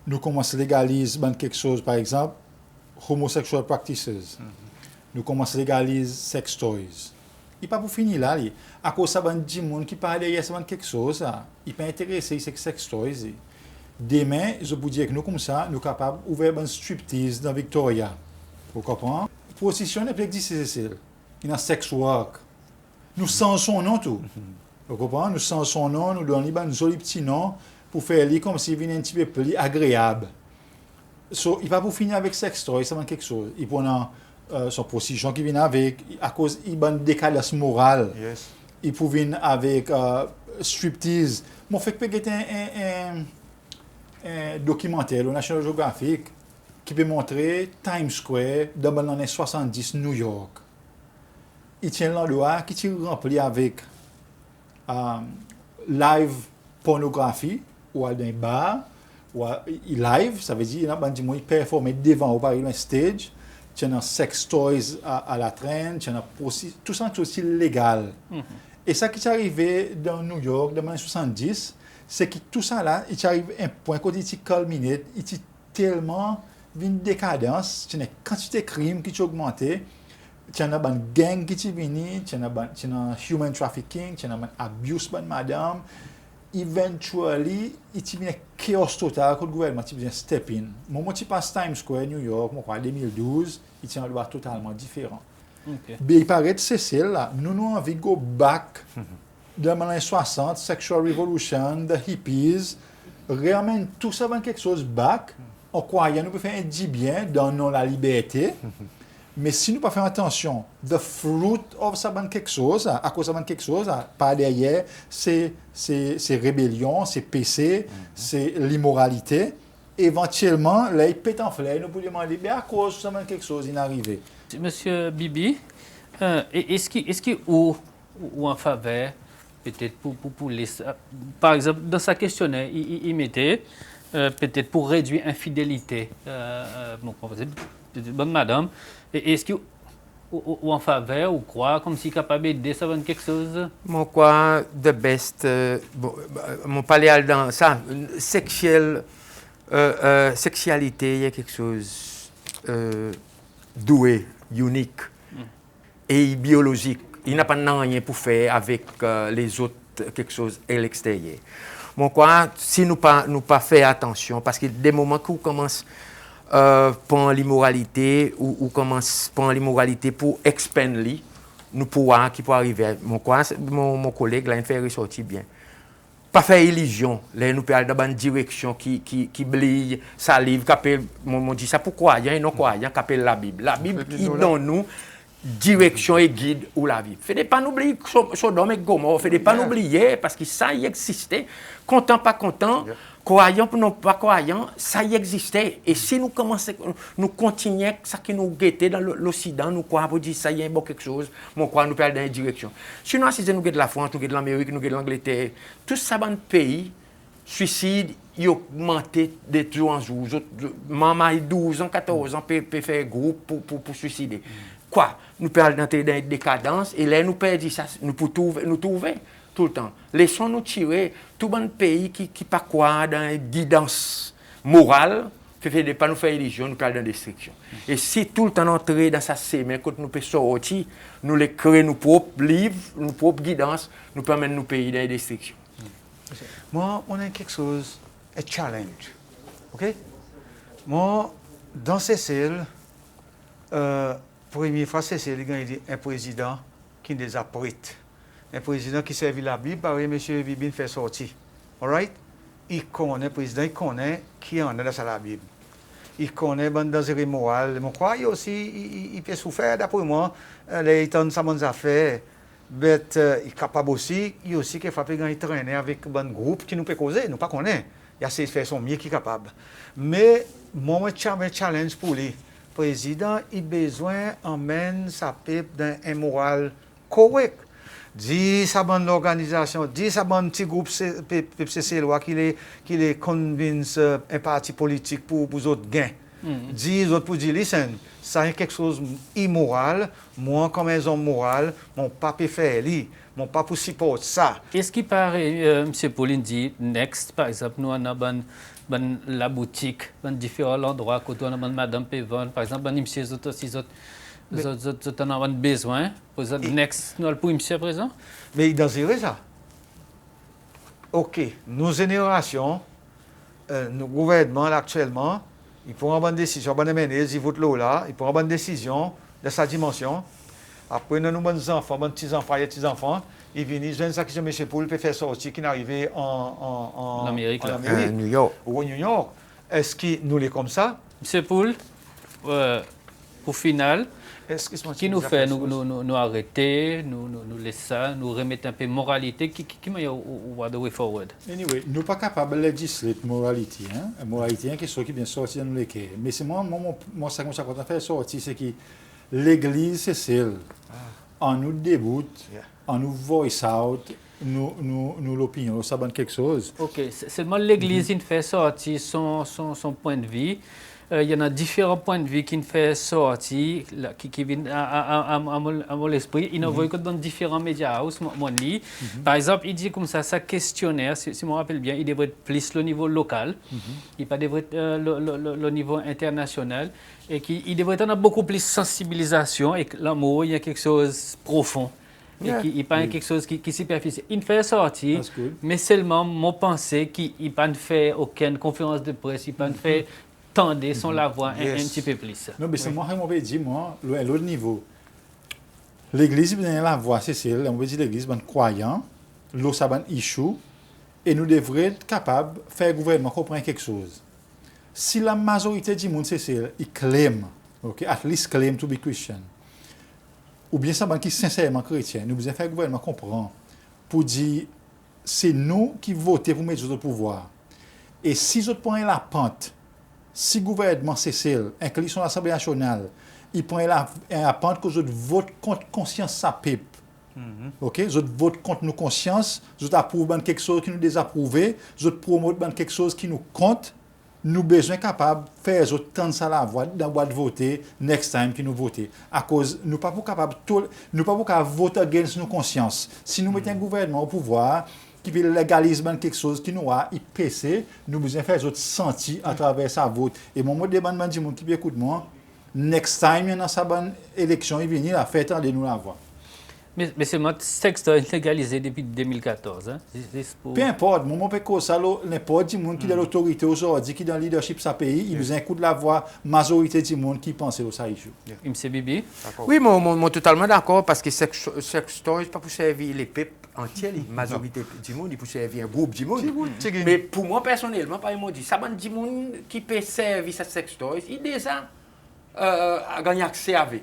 nous commençons à légaliser quelque chose par exemple homosexual practices. Nous commençons à légaliser sex toys. Il n'est pas pour finir là. À cause de ça, il y a des gens qui parlent derrière quelque chose. Il peut intéresser ces sex toys. Demain, je peux dire que nous, comme ça, nous sommes capables d'ouvrir un striptease dans Victoria. Vous comprenez? Prostitution n'est plus existée. Il y a sex work. Nous sens son nom tout. Vous comprenez? Nous sens son nom, nous donnons un joli petit nom pour faire comme s'il venait un petit peu plus agréable. So, il va pour finir avec sex toy, ça va quelque chose. Il prend son position qui vient avec, à cause il y a une décalage moral. Yes. Il peut venir avec striptease. Mon fait que un documentaire au National Geographic qui peut montrer Times Square dans les années 70 New York. Il tient l'endroit qui est rempli avec live pornographie ou à un bar. Live, ça veut dire qu'il y a des performer devant ou par un stage, il y a sex toys à la traîne, tout ça est aussi légal. Et ça qui est arrivé dans New York dans les années 70, c'est que tout ça là, il arrive à un point quand il est culminé, il est tellement une décadence, il y a une quantité de crimes qui ont augmenté, il y a une gang qui est venue, il y a un human trafficking, il y a un abuse de madame. Eventually, il y a un chaos total que le gouvernement a besoin de step in. Moi, je passe Times Square, New York, en 2012, il y a un endroit totalement différent. Okay. Mais il paraît que c'est celle-là. Nous avons envie de go back dans les années 60, Sexual Revolution, the hippies, ramène tout ça dans quelque chose back, en croyant nous pouvons faire du bien, donnons la liberté. Mais si nous ne pas faire attention, the fruit of ça dans quelque chose, à cause de quelque chose, par derrière, c'est rébellion, c'est péché, c'est l'immoralité. Éventuellement, là, il pète en fleur, nous pouvons demander, mais à cause de ça dans quelque chose, il est arrivé. Monsieur Bibi, est-ce qu'il ou en faveur, peut-être pour les... Par exemple, dans sa questionnaire, il mettait peut-être pour réduire infidélité. Bonne madame, est-ce qu'il ou en faveur ou croit comme si capable d'aider ça dans quelque chose? Mon quoi, the best, mon palais dans ça, sexualité, il y a quelque chose doué, unique et biologique. Il n'a pas rien pour faire avec les autres, quelque chose à l'extérieur. Bon, quoi, si nous pas faire attention, parce que des moments où on commence pour l'immoralité, ou commence pour l'immoralité pour expander, nous pourrons, qui peut arriver. Mon collègue, là, il fait ressortir bien. Pas faire illusion, là, nous parlons dans une direction qui brille, ça livre, on dit ça pour croyants et non croyants, qui appelle la Bible. La Bible, il donne nous direction et guide où la vie. Faites pas n'oublier Sodome et Gomorrhe, faites pas n'oublier parce que ça y existait. Content pas content, croyant non pas croyant, ça y existait. Et si nous commençons, nous continuons ça qui nous guettait dans l'Occident, nous croyons pour dire ça y est bon quelque chose, mon croit nous perd dans une direction. Sinon si nous guettons la France, nous guettons l'Amérique, nous guettons l'Angleterre, tout ça dans le pays suicide, il augmenté de jour en jour. Maman 12 ans, 14 ans peut faire groupe pour suicider. Quoi? Nous perdons dans une décadence et là nous perdons ça, nous trouver tout le temps. Laissons-nous tirer tout le pays qui pas quoi dans une guidance morale, qui fait de pas nous faire religion, nous perdons dans la destruction. Et si tout le temps entrer dans sa semaine, quand nous pouvons sortir, nous les créer nos propres livres, nos propres guidances, nous permettent nous pays dans la destruction. Moi, on a quelque chose, un challenge. OK? Moi, dans ces cells, première fois, c'est un président qui nous apprête. Un président qui servit la Bible, par M. Vibin fait sortir. All right? Il connaît, le président, il connaît qui en est dans la Bible. Il connaît les dangereux morales. Je crois aussi, il peut souffrir, d'après moi, les temps de ses affaires. Mais il est capable aussi, il aussi capable de traîner avec un groupe qui nous peut causer, nous ne connaissons pas. Il y a ces façons mieux qui sont capables. Mais moi, je un challenge pour lui. Le président, il a besoin d'emmener sa peuple dans un moral correct. Dis sa bonne organisation, dis sa bonne petit groupe PCC qui les convainc un parti politique pour autres gains. Dis aux autres pour dire, listen, ça est quelque chose d'immoral. Moi, comme un homme moral, mon papa fait mon papa supporte ça. Est-ce qu'il paraît, M. Pauline dit, next, par exemple, nous on a la boutique, dans différents endroits, quand on a Madame Pévon, par exemple, monsieur vous en avez besoin, vous avez next, nous pour monsieur à présent? Mais dans ça. OK, nos générations, nos gouvernements actuellement, ils pourront prendre une décision, ils votent là, ils pourront prendre une décision de sa dimension. Après, nous avons des enfants, des petits-enfants, ils viennent, ils viennent ça qui M. Poul peut faire sortir, qui est arrivé en Amérique, New York. Ou New York. Est-ce que nous les comme ça? M. Poul, au final, qui nous fait nous arrêter, nous laisser ça, nous remettre un peu de moralité, qui m'a dit the way forward? Anyway, nous ne sommes pas capables de législer la moralité. La moralité est quelque chose qui vient sortir dans les cas. Mais c'est moi, ça qu'on a fait sortir, c'est que l'Église, c'est celle. On nous déboute, on nous voice out, nous l'opinion, ça donne quelque chose. OK, seulement l'Église qui fait sortir son point de vue. Il y en a différents points de vue qui fait sortir, qui viennent à mon esprit. Il envoie dans différents médias house, mon lit. Par exemple, il dit comme ça, sa questionnaire, si je me rappelle bien, il devrait être plus le niveau local, il pas devrait être le niveau international, et qu'il devrait être beaucoup plus sensibilisation, et que l'amour, il y a quelque chose de profond. Et qu'il n'y a pas quelque chose qui est superficiel. Il fait sortir, mais seulement mon pensée qu'il n'a pas fait aucune conférence de presse, il n'a pas fait tendre son la voix un petit peu plus. Non, mais c'est moi qui m'avais dit, l'autre niveau. L'Église, la voix, c'est celle, on veut dire l'Église, ben croyant, l'eau ça ban issue et nous devrions être capables de faire le gouvernement comprendre quelque chose. Si la majorité du monde c'est celle, ils claiment, okay, at least claim to be Christian, ou bien ça ban qui sincèrement chrétien, nous devons faire le gouvernement comprendre pour dire c'est nous qui votons pour mettre au pouvoir. Et si nous prenons la pente, si le gouvernement c'est celle, inclut son Assemblée nationale, il prend la pente que je vote contre conscience sa pipe. OK, je vote contre nos consciences, je approuve quelque chose qui nous désapprouve, je promote quelque chose qui nous compte, nous besoin capable de faire je tendre ça la voix dans boîte voter next time qui nous voter à cause nous pas capable nous pas capable voter against nos consciences. Si nous mettons un gouvernement au pouvoir qui veut légaliser quelque chose qui nous a IPC, nous besoin faire autres senti à travers sa vote. Et mon mot de demande du monde qui écoute moi, next time dans sa bonne élection il venir la faire attendre nous la voix. Mais c'est notre texte légalisé depuis 2014. Hein? Peu importe, mon peut cause ça n'importe du monde qui est l'autorité aujourd'hui, qui est dans le leadership de sa pays, il nous écoute la voix majorité du monde qui pense au ça issue. M. Bibi? Oui, moi totalement d'accord parce que sex toys pas pour servir les peuples entiers, la majorité du monde, il pour servir un groupe du monde. Mais pour moi personnellement, par exemple, ça va du monde qui peut servir cette sex toys, il déjà à gagner accès avec.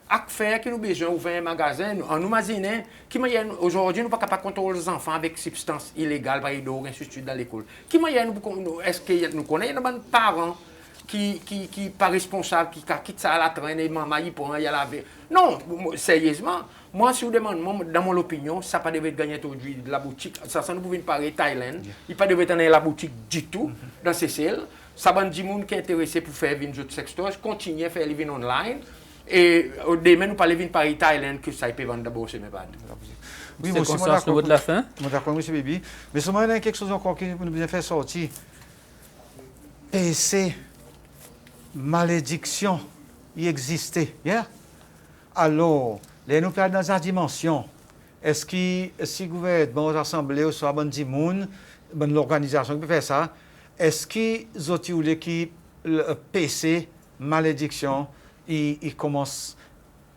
À faire que nous besoin ouvrir un magasin, en nous imaginant qu'aujourd'hui nous ne pouvons pas contrôler les enfants avec substances illégales, par exemple, dans l'école. Est-ce que nous connaissons des parents qui pas responsables, qui quittent ça à la traîne et maman y prend, y a lavé. Non, sérieusement, moi si vous demandez, dans mon opinion, ça ne devait pas gagner aujourd'hui de la boutique. Ça nous pouvait parler Thaïlande, il ne devait pas dans la boutique du tout, dans CCL. Ça va dire gens qui sont intéressés pour faire une jeu de sextoys, continuer à faire les vins online. Et demain, nous parlons de Paris, Thaïlande, que ça peut vendre d'abord, c'est mes pas. Oui, moi aussi, le mot de la fin. Moi d'accord, M. Bibi. Mais seulement, il y a quelque chose encore qui nous bien faire sortir. PC, malédiction, il existait. Yeah? Alors, là, nous perdons dans sa dimension. Est-ce que si le gouvernement, l'Assemblée, soit bon du monde, l'organisation qui peut faire ça, est-ce que les autres qui PC, malédiction, ils commencent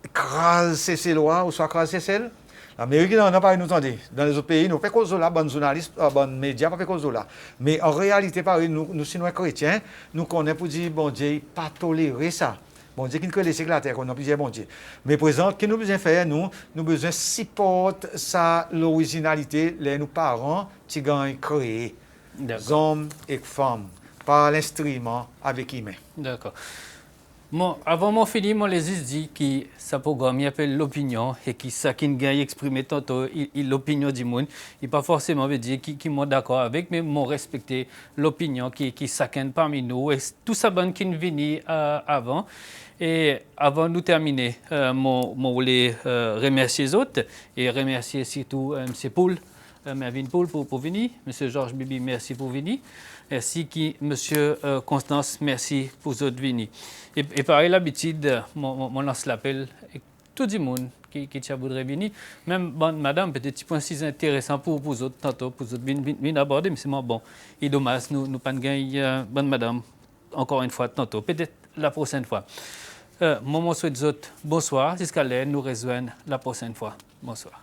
à craser ces lois ou soit craser celles? L'Amérique n'a pas nous entendre. Dans les autres pays, nous ne faisons pas de bonnes journalistes, bonnes médias, pas de là. Mais en réalité, nous, si nous sommes chrétiens, nous connaissons pour dire, bon Dieu, pas tolérer ça. Bon Dieu, qui ne connaît pas la terre, qu'on a plusieurs bon Dieu. Mais présent, ce que nous besoin faire, nous besoin supporter sa l'originalité, les nos parents, qui ont créé. Hommes et femmes, par l'instrument avec qui met. D'accord. Bon, avant mon fini, moi les dit que ce programme il appelle l'opinion et qui ça qui gagne exprimer tantôt l'opinion du monde. Il pas forcément veut dire qui moi d'accord avec, mais moi respecter l'opinion qui s'acquenne parmi nous et tout ça bon qui vient avant. Et avant de nous terminer, moi voulais remercier les autres et remercier surtout M. Poul. Mervyn Poul pour venir. M. Georges Bibi, merci pour venir. Ainsi que M. Constance, merci pour votre venir. Et pareil, l'habitude, mon lance l'appel et tout le monde qui voudrait venir. Même madame, peut-être un point si intéressant pour vous autres, tantôt, pour vous autres venir aborder, mais c'est bon. Et dommage, nous pas gagner, bonne madame, encore une fois, tantôt. Peut-être la prochaine fois. Moi, je souhaite vous autres bonsoir. Jusqu'à là, nous rejoignons la prochaine fois. Bonsoir.